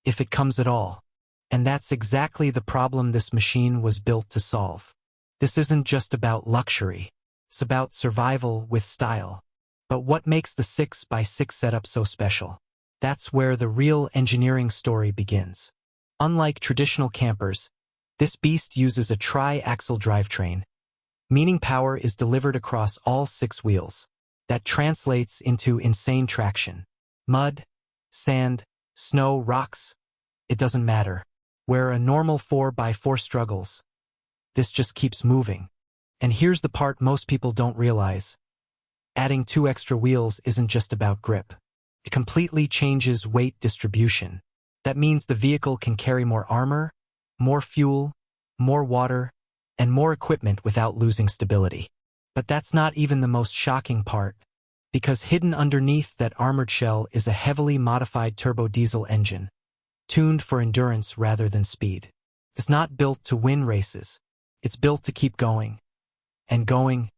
if it comes at all. And that's exactly the problem this machine was built to solve. This isn't just about luxury. It's about survival with style. But what makes the 6x6 setup so special? That's where the real engineering story begins. Unlike traditional campers, this beast uses a tri-axle drivetrain, meaning power is delivered across all 6 wheels. That translates into insane traction. Mud, sand, snow, rocks, it doesn't matter. Where a normal 4x4 struggles, this just keeps moving. And here's the part most people don't realize. Adding 2 extra wheels isn't just about grip. It completely changes weight distribution. That means the vehicle can carry more armor, more fuel, more water, and more equipment without losing stability. But that's not even the most shocking part, because hidden underneath that armored shell is a heavily modified turbo diesel engine, tuned for endurance rather than speed. It's not built to win races. It's built to keep going, and going,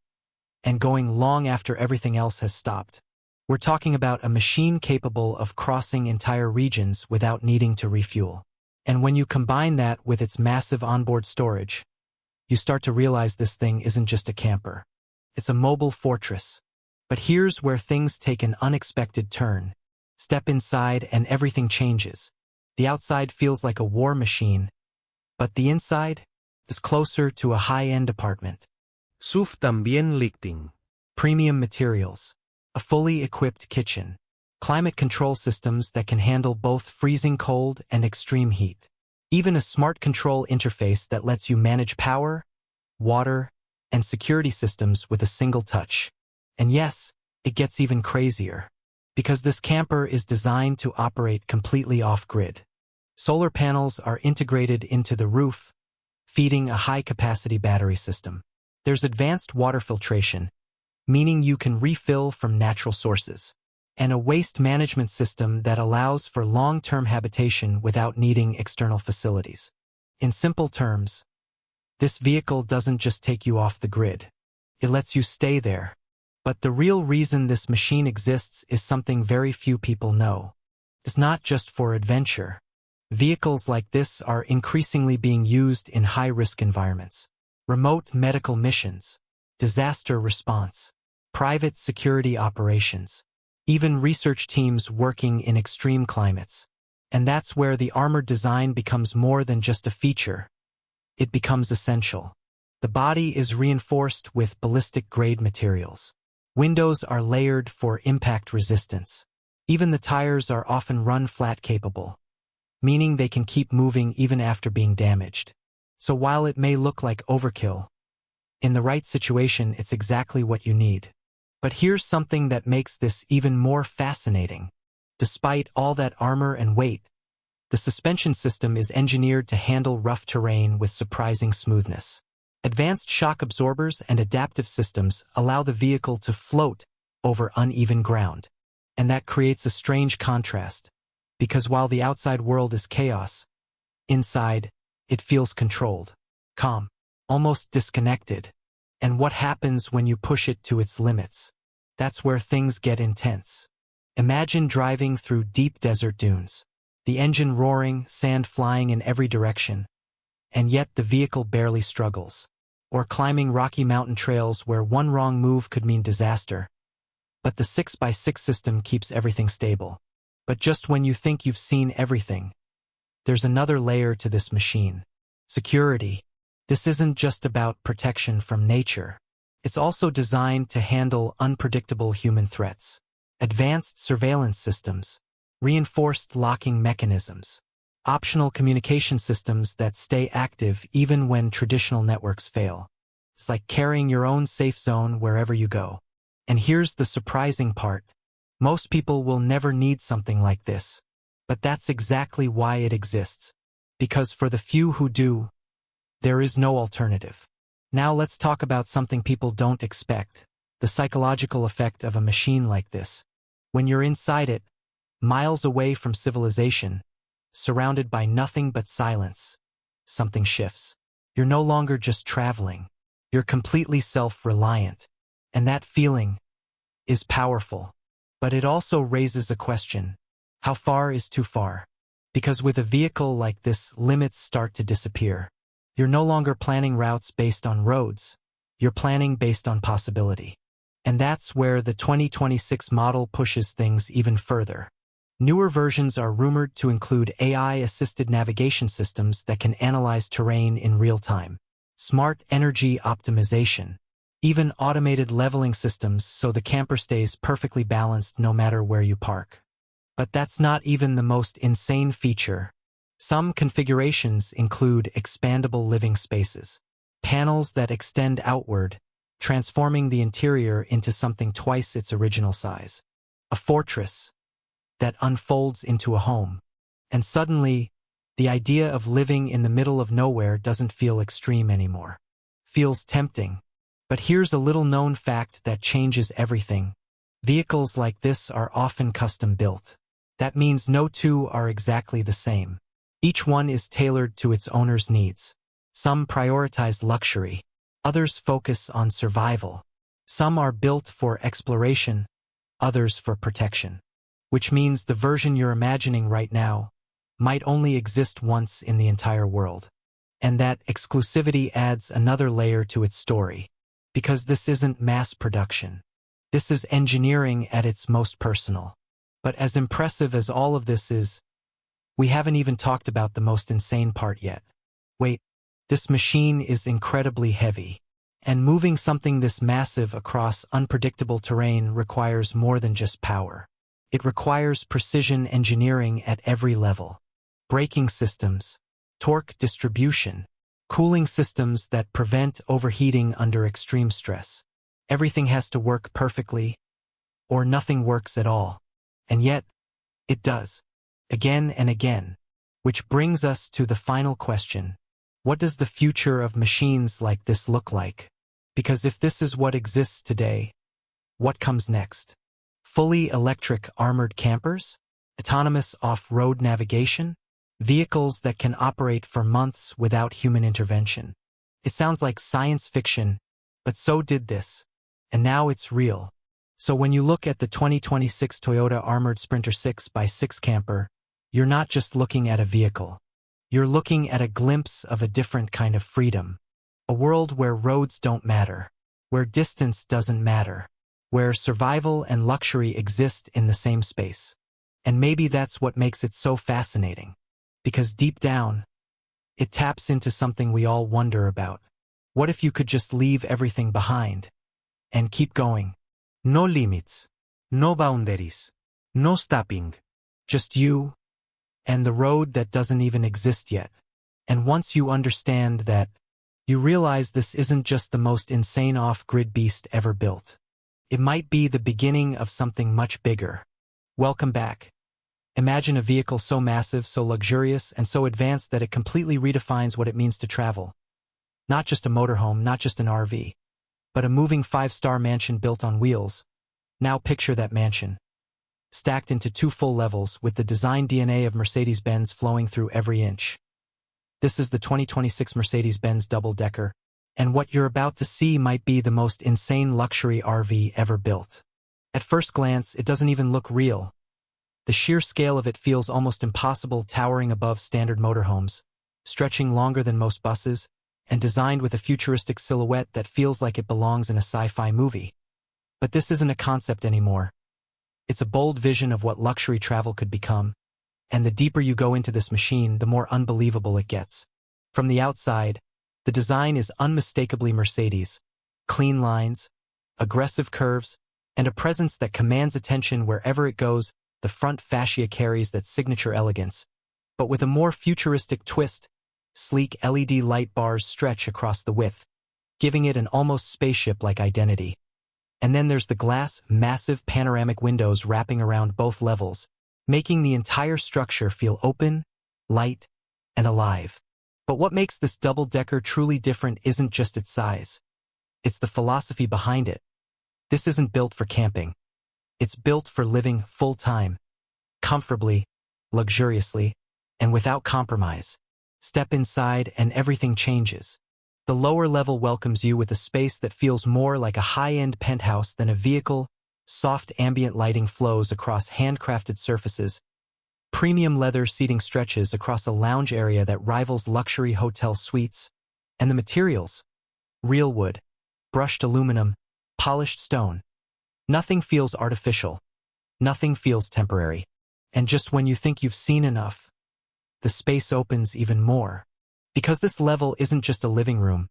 and going long after everything else has stopped. We're talking about a machine capable of crossing entire regions without needing to refuel. And when you combine that with its massive onboard storage, you start to realize this thing isn't just a camper. It's a mobile fortress. But here's where things take an unexpected turn. Step inside and everything changes. The outside feels like a war machine, but the inside is closer to a high-end apartment. SUV también lighting. Premium materials. A fully equipped kitchen. Climate control systems that can handle both freezing cold and extreme heat. Even a smart control interface that lets you manage power, water, and security systems with a single touch. And yes, it gets even crazier. Because this camper is designed to operate completely off-grid. Solar panels are integrated into the roof, feeding a high-capacity battery system. There's advanced water filtration, meaning you can refill from natural sources, and a waste management system that allows for long-term habitation without needing external facilities. In simple terms, this vehicle doesn't just take you off the grid. It lets you stay there. But the real reason this machine exists is something very few people know. It's not just for adventure. Vehicles like this are increasingly being used in high-risk environments. Remote medical missions, disaster response, private security operations, even research teams working in extreme climates. And that's where the armored design becomes more than just a feature. It becomes essential. The body is reinforced with ballistic-grade materials. Windows are layered for impact resistance. Even the tires are often run-flat capable, meaning they can keep moving even after being damaged. So while it may look like overkill, in the right situation it's exactly what you need. But here's something that makes this even more fascinating. Despite all that armor and weight, the suspension system is engineered to handle rough terrain with surprising smoothness. Advanced shock absorbers and adaptive systems allow the vehicle to float over uneven ground. And that creates a strange contrast, because while the outside world is chaos, inside, it feels controlled, calm, almost disconnected. And what happens when you push it to its limits? That's where things get intense. Imagine driving through deep desert dunes, the engine roaring, sand flying in every direction, and yet the vehicle barely struggles. Or climbing rocky mountain trails where one wrong move could mean disaster. But the 6x6 system keeps everything stable. But just when you think you've seen everything, there's another layer to this machine. Security. This isn't just about protection from nature. It's also designed to handle unpredictable human threats. Advanced surveillance systems, reinforced locking mechanisms, optional communication systems that stay active even when traditional networks fail. It's like carrying your own safe zone wherever you go. And here's the surprising part. Most people will never need something like this. But that's exactly why it exists. Because for the few who do, there is no alternative. Now let's talk about something people don't expect, the psychological effect of a machine like this. When you're inside it, miles away from civilization, surrounded by nothing but silence, something shifts. You're no longer just traveling. You're completely self-reliant. And that feeling is powerful. But it also raises a question. How far is too far? Because with a vehicle like this, limits start to disappear. You're no longer planning routes based on roads. You're planning based on possibility. And that's where the 2026 model pushes things even further. Newer versions are rumored to include AI-assisted navigation systems that can analyze terrain in real time, smart energy optimization, even automated leveling systems so the camper stays perfectly balanced no matter where you park. But that's not even the most insane feature. Some configurations include expandable living spaces, panels that extend outward, transforming the interior into something twice its original size, a fortress that unfolds into a home. And suddenly, the idea of living in the middle of nowhere doesn't feel extreme anymore. Feels tempting. But here's a little-known fact that changes everything. Vehicles like this are often custom-built. That means no two are exactly the same. Each one is tailored to its owner's needs. Some prioritize luxury. Others focus on survival. Some are built for exploration, others for protection. Which means the version you're imagining right now might only exist once in the entire world. And that exclusivity adds another layer to its story. Because this isn't mass production. This is engineering at its most personal. But as impressive as all of this is, we haven't even talked about the most insane part yet. Wait, this machine is incredibly heavy. And moving something this massive across unpredictable terrain requires more than just power. It requires precision engineering at every level. Braking systems, torque distribution, cooling systems that prevent overheating under extreme stress. Everything has to work perfectly, or nothing works at all. And yet, it does. Again and again. Which brings us to the final question. What does the future of machines like this look like? Because if this is what exists today, what comes next? Fully electric armored campers? Autonomous off-road navigation? Vehicles that can operate for months without human intervention. It sounds like science fiction, but so did this. And now it's real. So when you look at the 2026 Toyota Armored Sprinter 6x6 camper, you're not just looking at a vehicle. You're looking at a glimpse of a different kind of freedom. A world where roads don't matter, where distance doesn't matter, where survival and luxury exist in the same space. And maybe that's what makes it so fascinating. Because deep down, it taps into something we all wonder about. What if you could just leave everything behind and keep going? No limits. No boundaries. No stopping. Just you and the road that doesn't even exist yet. And once you understand that, you realize this isn't just the most insane off-grid beast ever built. It might be the beginning of something much bigger. Welcome back. Imagine a vehicle so massive, so luxurious, and so advanced that it completely redefines what it means to travel. Not just a motorhome, not just an RV, but a moving 5-star mansion built on wheels. Now picture that mansion, stacked into 2 full levels with the design DNA of Mercedes-Benz flowing through every inch. This is the 2026 Mercedes-Benz double-decker, and what you're about to see might be the most insane luxury RV ever built. At first glance, it doesn't even look real. The sheer scale of it feels almost impossible, towering above standard motorhomes, stretching longer than most buses, and designed with a futuristic silhouette that feels like it belongs in a sci-fi movie. But this isn't a concept anymore. It's a bold vision of what luxury travel could become, and the deeper you go into this machine, the more unbelievable it gets. From the outside, the design is unmistakably Mercedes. Clean lines, aggressive curves, and a presence that commands attention wherever it goes. The front fascia carries that signature elegance, but with a more futuristic twist. Sleek LED light bars stretch across the width, giving it an almost spaceship-like identity. And then there's the glass, massive panoramic windows wrapping around both levels, making the entire structure feel open, light, and alive. But what makes this double-decker truly different isn't just its size. It's the philosophy behind it. This isn't built for camping. It's built for living full-time, comfortably, luxuriously, and without compromise. Step inside and everything changes. The lower level welcomes you with a space that feels more like a high-end penthouse than a vehicle. Soft ambient lighting flows across handcrafted surfaces. Premium leather seating stretches across a lounge area that rivals luxury hotel suites. And the materials: real wood, brushed aluminum, polished stone. Nothing feels artificial. Nothing feels temporary. And just when you think you've seen enough, the space opens even more. Because this level isn't just a living room,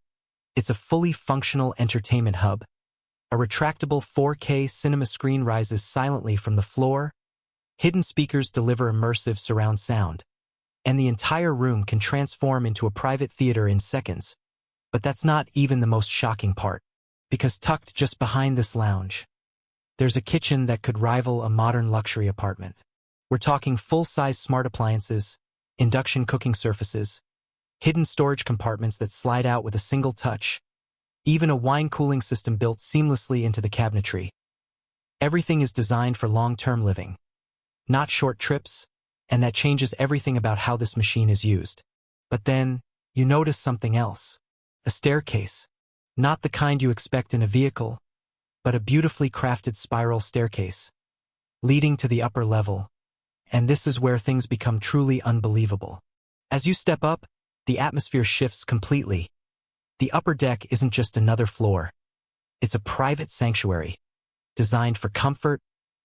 it's a fully functional entertainment hub. A retractable 4K cinema screen rises silently from the floor. Hidden speakers deliver immersive surround sound. And the entire room can transform into a private theater in seconds. But that's not even the most shocking part. Because tucked just behind this lounge, there's a kitchen that could rival a modern luxury apartment. We're talking full-size smart appliances, induction cooking surfaces, hidden storage compartments that slide out with a single touch, even a wine cooling system built seamlessly into the cabinetry. Everything is designed for long-term living, not short trips, and that changes everything about how this machine is used. But then, you notice something else. A staircase. Not the kind you expect in a vehicle, but a beautifully crafted spiral staircase, leading to the upper level. And this is where things become truly unbelievable. As you step up, the atmosphere shifts completely. The upper deck isn't just another floor. It's a private sanctuary, designed for comfort,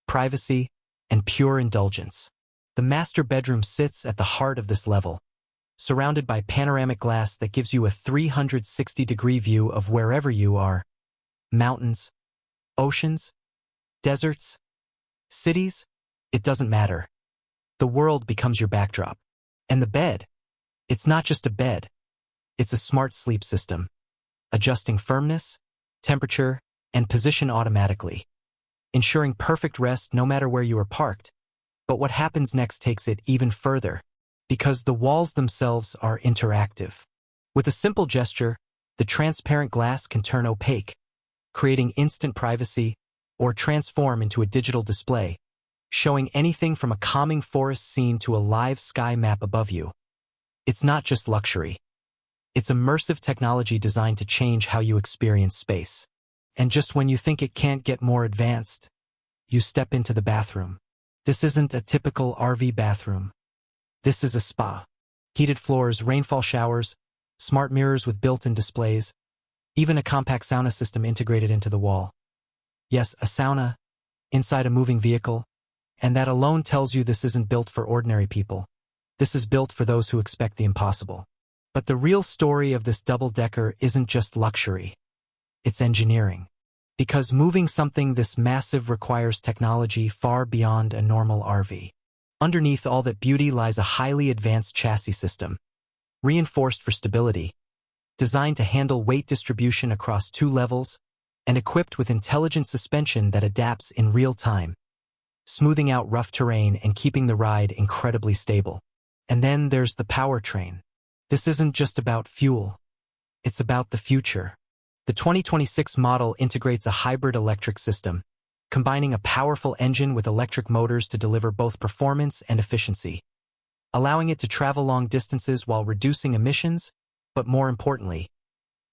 privacy, and pure indulgence. The master bedroom sits at the heart of this level, surrounded by panoramic glass that gives you a 360-degree view of wherever you are. Mountains, oceans, deserts, cities, it doesn't matter. The world becomes your backdrop. And the bed, it's not just a bed. It's a smart sleep system, adjusting firmness, temperature, and position automatically, ensuring perfect rest no matter where you are parked. But what happens next takes it even further, because the walls themselves are interactive. With a simple gesture, the transparent glass can turn opaque, creating instant privacy, or transform into a digital display, showing anything from a calming forest scene to a live sky map above you. It's not just luxury. It's immersive technology designed to change how you experience space. And just when you think it can't get more advanced, you step into the bathroom. This isn't a typical RV bathroom. This is a spa. Heated floors, rainfall showers, smart mirrors with built-in displays, even a compact sauna system integrated into the wall. Yes, a sauna, inside a moving vehicle, and that alone tells you this isn't built for ordinary people. This is built for those who expect the impossible. But the real story of this double-decker isn't just luxury. It's engineering. Because moving something this massive requires technology far beyond a normal RV. Underneath all that beauty lies a highly advanced chassis system, reinforced for stability, designed to handle weight distribution across 2 levels, and equipped with intelligent suspension that adapts in real time, smoothing out rough terrain and keeping the ride incredibly stable. And then there's the powertrain. This isn't just about fuel. It's about the future. The 2026 model integrates a hybrid electric system, combining a powerful engine with electric motors to deliver both performance and efficiency, allowing it to travel long distances while reducing emissions, but more importantly,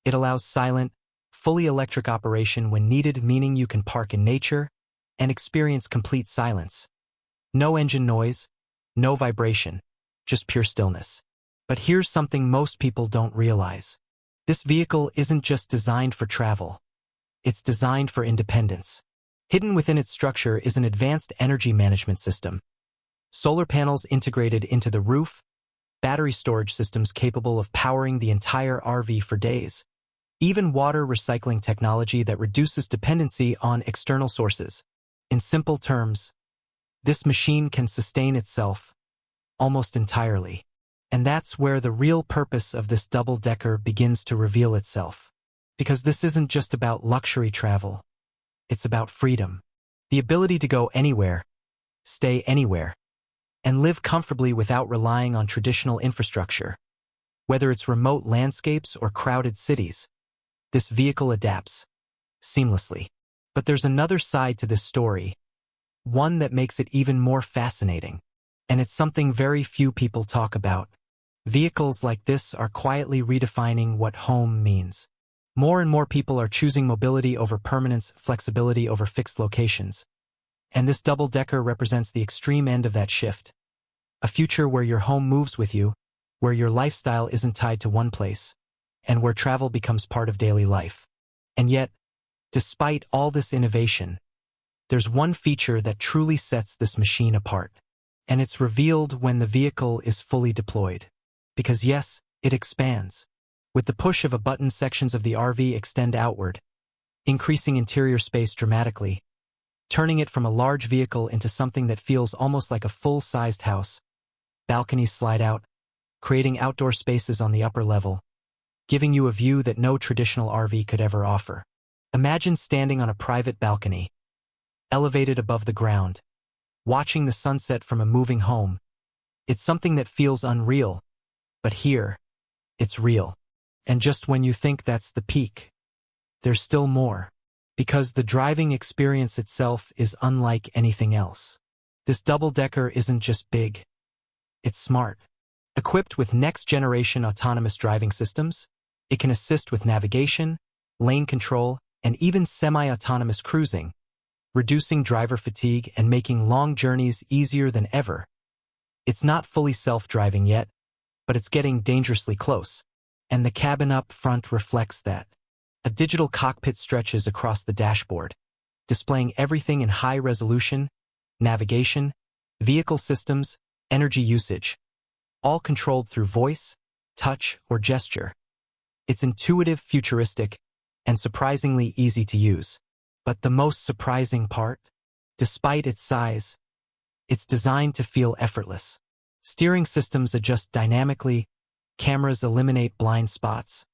it allows silent, fully electric operation when needed, meaning you can park in nature and experience complete silence. No engine noise, no vibration, just pure stillness. But here's something most people don't realize. This vehicle isn't just designed for travel. It's designed for independence. Hidden within its structure is an advanced energy management system. Solar panels integrated into the roof, battery storage systems capable of powering the entire RV for days, even water recycling technology that reduces dependency on external sources. In simple terms, this machine can sustain itself almost entirely. And that's where the real purpose of this double-decker begins to reveal itself. Because this isn't just about luxury travel. It's about freedom. The ability to go anywhere, stay anywhere, and live comfortably without relying on traditional infrastructure. Whether it's remote landscapes or crowded cities, this vehicle adapts seamlessly. But there's another side to this story, one that makes it even more fascinating. And it's something very few people talk about. Vehicles like this are quietly redefining what home means. More and more people are choosing mobility over permanence, flexibility over fixed locations. And this double-decker represents the extreme end of that shift. A future where your home moves with you, where your lifestyle isn't tied to one place, and where travel becomes part of daily life. And yet, despite all this innovation, there's one feature that truly sets this machine apart. And it's revealed when the vehicle is fully deployed. Because yes, it expands. With the push of a button, sections of the RV extend outward, increasing interior space dramatically, turning it from a large vehicle into something that feels almost like a full-sized house. Balconies slide out, creating outdoor spaces on the upper level, giving you a view that no traditional RV could ever offer. Imagine standing on a private balcony, elevated above the ground, watching the sunset from a moving home. It's something that feels unreal, but here, it's real. And just when you think that's the peak, there's still more. Because the driving experience itself is unlike anything else. This double-decker isn't just big, it's smart. Equipped with next-generation autonomous driving systems, it can assist with navigation, lane control, and even semi-autonomous cruising, reducing driver fatigue and making long journeys easier than ever. It's not fully self-driving yet, but it's getting dangerously close, and the cabin up front reflects that. A digital cockpit stretches across the dashboard, displaying everything in high resolution: navigation, vehicle systems, energy usage, all controlled through voice, touch, or gesture. It's intuitive, futuristic, and surprisingly easy to use. But the most surprising part, despite its size, it's designed to feel effortless. Steering systems adjust dynamically, cameras eliminate blind spots,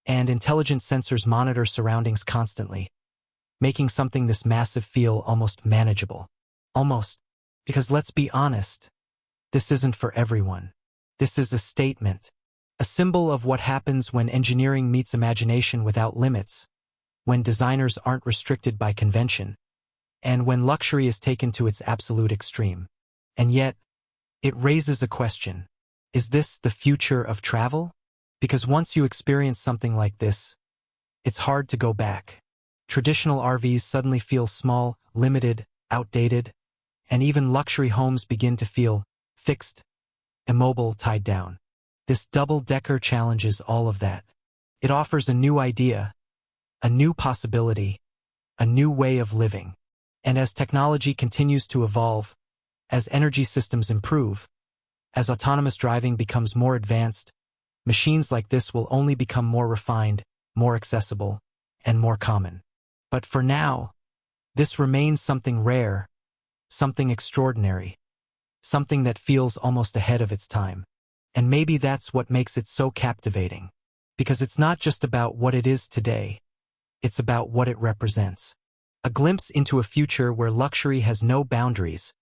and intelligent sensors monitor surroundings constantly, making something this massive feel almost manageable. Almost, because let's be honest, this isn't for everyone. This is a statement, a symbol of what happens when engineering meets imagination without limits, when designers aren't restricted by convention, and when luxury is taken to its absolute extreme. And yet, it raises a question. Is this the future of travel? Because once you experience something like this, it's hard to go back. Traditional RVs suddenly feel small, limited, outdated, and even luxury homes begin to feel fixed, immobile, tied down. This double-decker challenges all of that. It offers a new idea, a new possibility, a new way of living. And as technology continues to evolve, as energy systems improve, as autonomous driving becomes more advanced, machines like this will only become more refined, more accessible, and more common. But for now, this remains something rare, something extraordinary, something that feels almost ahead of its time. And maybe that's what makes it so captivating. Because it's not just about what it is today, it's about what it represents. A glimpse into a future where luxury has no boundaries,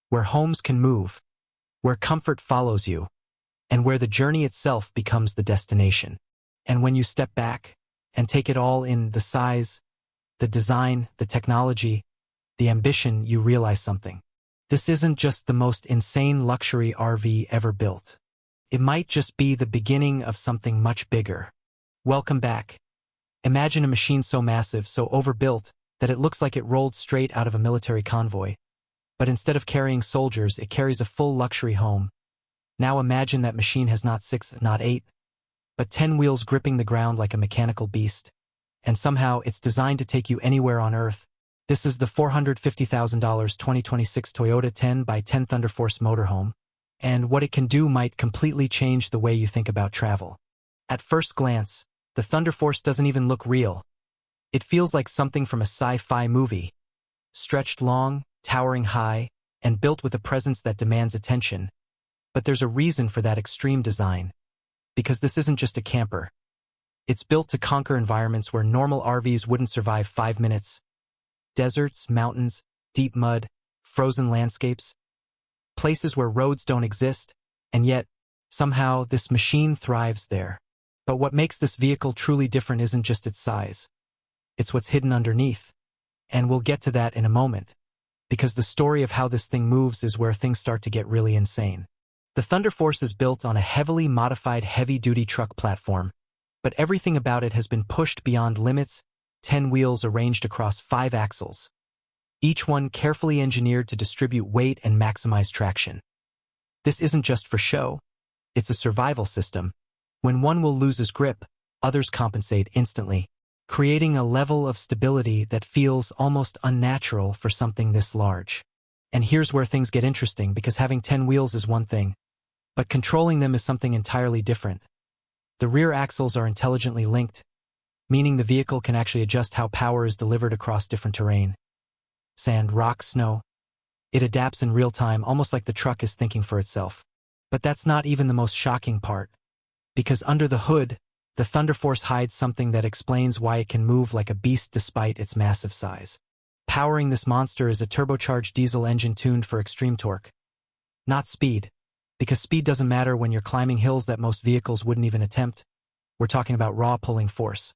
where homes can move, where comfort follows you, and where the journey itself becomes the destination. And when you step back and take it all in, the size, the design, the technology, the ambition, you realize something. This isn't just the most insane luxury RV ever built. It might just be the beginning of something much bigger. Welcome back. Imagine a machine so massive, so overbuilt, that it looks like it rolled straight out of a military convoy. But instead of carrying soldiers, it carries a full luxury home. Now imagine that machine has not 6, not 8, but 10 wheels gripping the ground like a mechanical beast. And somehow it's designed to take you anywhere on Earth, This is the $450,000 2026 Toyota 10x10 Thunder Force motorhome, and what it can do might completely change the way you think about travel. At first glance, the Thunder Force doesn't even look real. It feels like something from a sci-fi movie, stretched long, towering high, and built with a presence that demands attention. But there's a reason for that extreme design. Because this isn't just a camper. It's built to conquer environments where normal RVs wouldn't survive 5 minutes. Deserts, mountains, deep mud, frozen landscapes. Places where roads don't exist, and yet, somehow, this machine thrives there. But what makes this vehicle truly different isn't just its size. It's what's hidden underneath. And we'll get to that in a moment. Because the story of how this thing moves is where things start to get really insane. The Thunder Force is built on a heavily modified heavy-duty truck platform, but everything about it has been pushed beyond limits, 10 wheels arranged across 5 axles. Each one carefully engineered to distribute weight and maximize traction. This isn't just for show. It's a survival system. When one will lose his grip, others compensate instantly, creating a level of stability that feels almost unnatural for something this large. And here's where things get interesting, because having 10 wheels is one thing, but controlling them is something entirely different. The rear axles are intelligently linked, meaning the vehicle can actually adjust how power is delivered across different terrain. Sand, rock, snow. It adapts in real time, almost like the truck is thinking for itself. But that's not even the most shocking part. Because under the hood, the Thunder Force hides something that explains why it can move like a beast despite its massive size. Powering this monster is a turbocharged diesel engine tuned for extreme torque. Not speed, because speed doesn't matter when you're climbing hills that most vehicles wouldn't even attempt. We're talking about raw pulling force.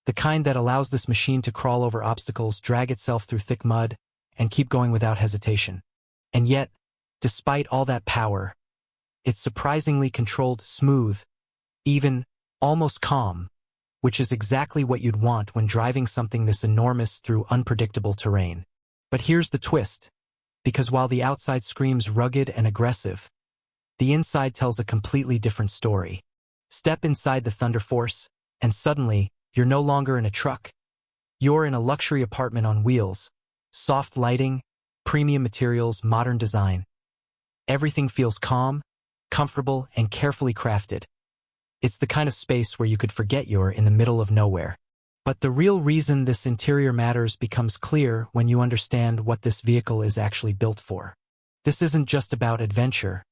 The kind that allows this machine to crawl over obstacles, drag itself through thick mud, and keep going without hesitation. And yet, despite all that power, it's surprisingly controlled, smooth, even almost calm, which is exactly what you'd want when driving something this enormous through unpredictable terrain. But here's the twist, because while the outside screams rugged and aggressive, the inside tells a completely different story. Step inside the Thunder Force, and suddenly, you're no longer in a truck. You're in a luxury apartment on wheels, soft lighting, premium materials, modern design. Everything feels calm, comfortable, and carefully crafted. It's the kind of space where you could forget you're in the middle of nowhere. But the real reason this interior matters becomes clear when you understand what this vehicle is actually built for. This isn't just about adventure.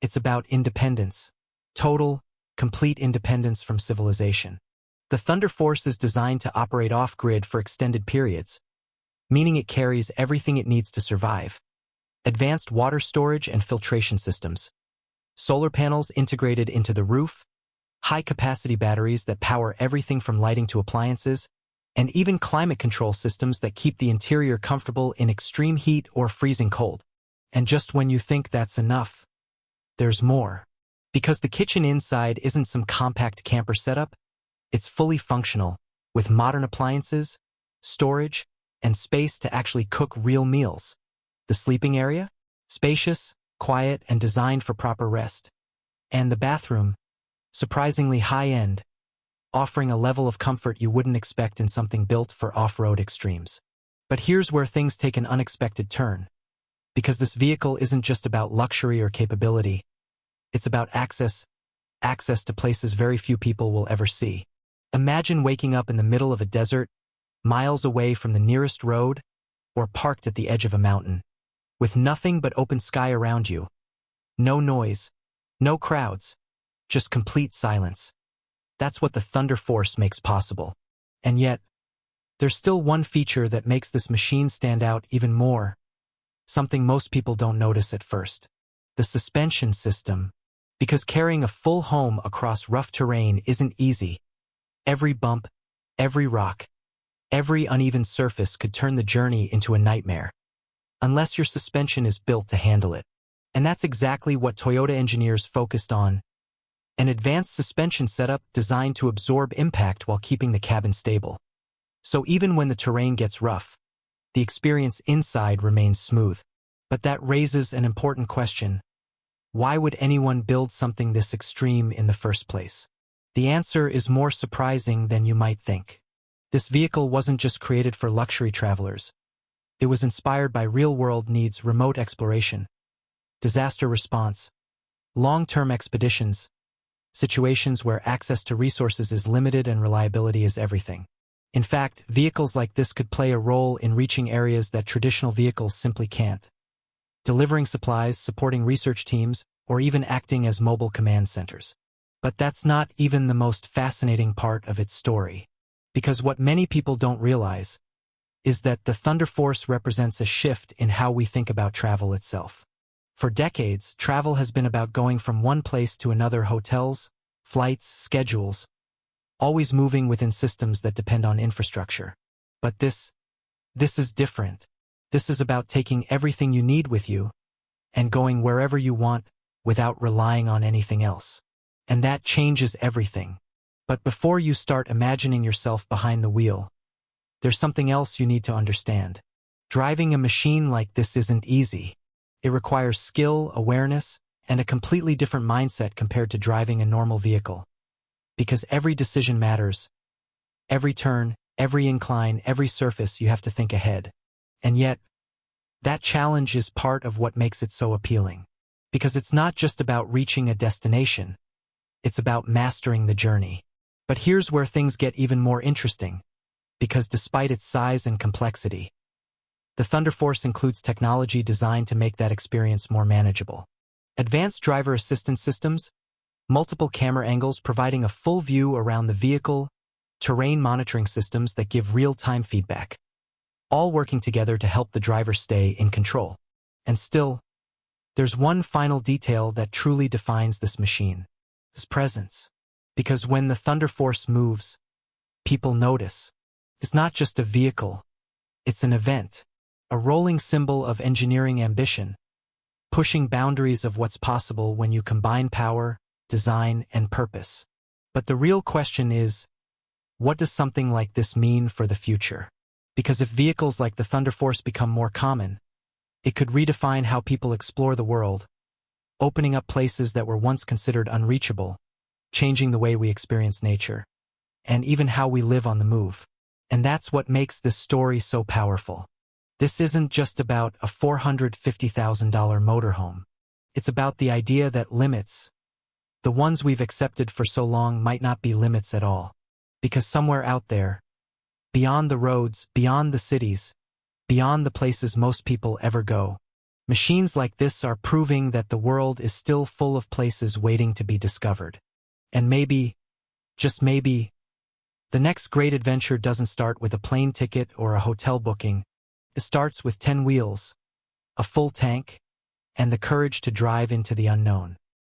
It's about independence. Total, complete independence from civilization. The Thunder Force is designed to operate off-grid for extended periods, meaning it carries everything it needs to survive. Advanced water storage and filtration systems. Solar panels integrated into the roof, high-capacity batteries that power everything from lighting to appliances, and even climate control systems that keep the interior comfortable in extreme heat or freezing cold. And just when you think that's enough, there's more. Because the kitchen inside isn't some compact camper setup, it's fully functional, with modern appliances, storage, and space to actually cook real meals. The sleeping area? Spacious, quiet, and designed for proper rest. And the bathroom? Surprisingly high-end, offering a level of comfort you wouldn't expect in something built for off-road extremes. But here's where things take an unexpected turn. Because this vehicle isn't just about luxury or capability. It's about access to places very few people will ever see. Imagine waking up in the middle of a desert, miles away from the nearest road, or parked at the edge of a mountain, with nothing but open sky around you. No noise, no crowds, just complete silence. That's what the Thunder Force makes possible. And yet, there's still one feature that makes this machine stand out even more. Something most people don't notice at first. The suspension system. Because carrying a full home across rough terrain isn't easy. Every bump, every rock, every uneven surface could turn the journey into a nightmare. Unless your suspension is built to handle it. And that's exactly what Toyota engineers focused on. An advanced suspension setup designed to absorb impact while keeping the cabin stable. So even when the terrain gets rough, the experience inside remains smooth. But that raises an important question. Why would anyone build something this extreme in the first place? The answer is more surprising than you might think. This vehicle wasn't just created for luxury travelers. It was inspired by real-world needs: remote exploration, disaster response, long-term expeditions, situations where access to resources is limited and reliability is everything. In fact, vehicles like this could play a role in reaching areas that traditional vehicles simply can't, delivering supplies, supporting research teams, or even acting as mobile command centers. But that's not even the most fascinating part of its story. Because what many people don't realize is that the Thunder Force represents a shift in how we think about travel itself. For decades, travel has been about going from one place to another: hotels, flights, schedules, always moving within systems that depend on infrastructure. But this is different. This is about taking everything you need with you and going wherever you want without relying on anything else. And that changes everything. But before you start imagining yourself behind the wheel, there's something else you need to understand. Driving a machine like this isn't easy. It requires skill, awareness, and a completely different mindset compared to driving a normal vehicle. Because every decision matters. Every turn, every incline, every surface, you have to think ahead. And yet, that challenge is part of what makes it so appealing. Because it's not just about reaching a destination. It's about mastering the journey. But here's where things get even more interesting. Because despite its size and complexity, the Thunder Force includes technology designed to make that experience more manageable. Advanced driver assistance systems, multiple camera angles providing a full view around the vehicle, terrain monitoring systems that give real-time feedback, all working together to help the driver stay in control. And still, there's one final detail that truly defines this machine: its presence. Because when the Thunder Force moves, people notice. It's not just a vehicle, it's an event, a rolling symbol of engineering ambition, pushing boundaries of what's possible when you combine power, design, and purpose. But the real question is, what does something like this mean for the future? Because if vehicles like the Thunder Force become more common, it could redefine how people explore the world, opening up places that were once considered unreachable, changing the way we experience nature, and even how we live on the move. And that's what makes this story so powerful. This isn't just about a $450,000 motorhome. It's about the idea that limits, the ones we've accepted for so long, might not be limits at all. Because somewhere out there, beyond the roads, beyond the cities, beyond the places most people ever go, machines like this are proving that the world is still full of places waiting to be discovered. And maybe, just maybe, the next great adventure doesn't start with a plane ticket or a hotel booking. It starts with 10 wheels, a full tank, and the courage to drive into the unknown.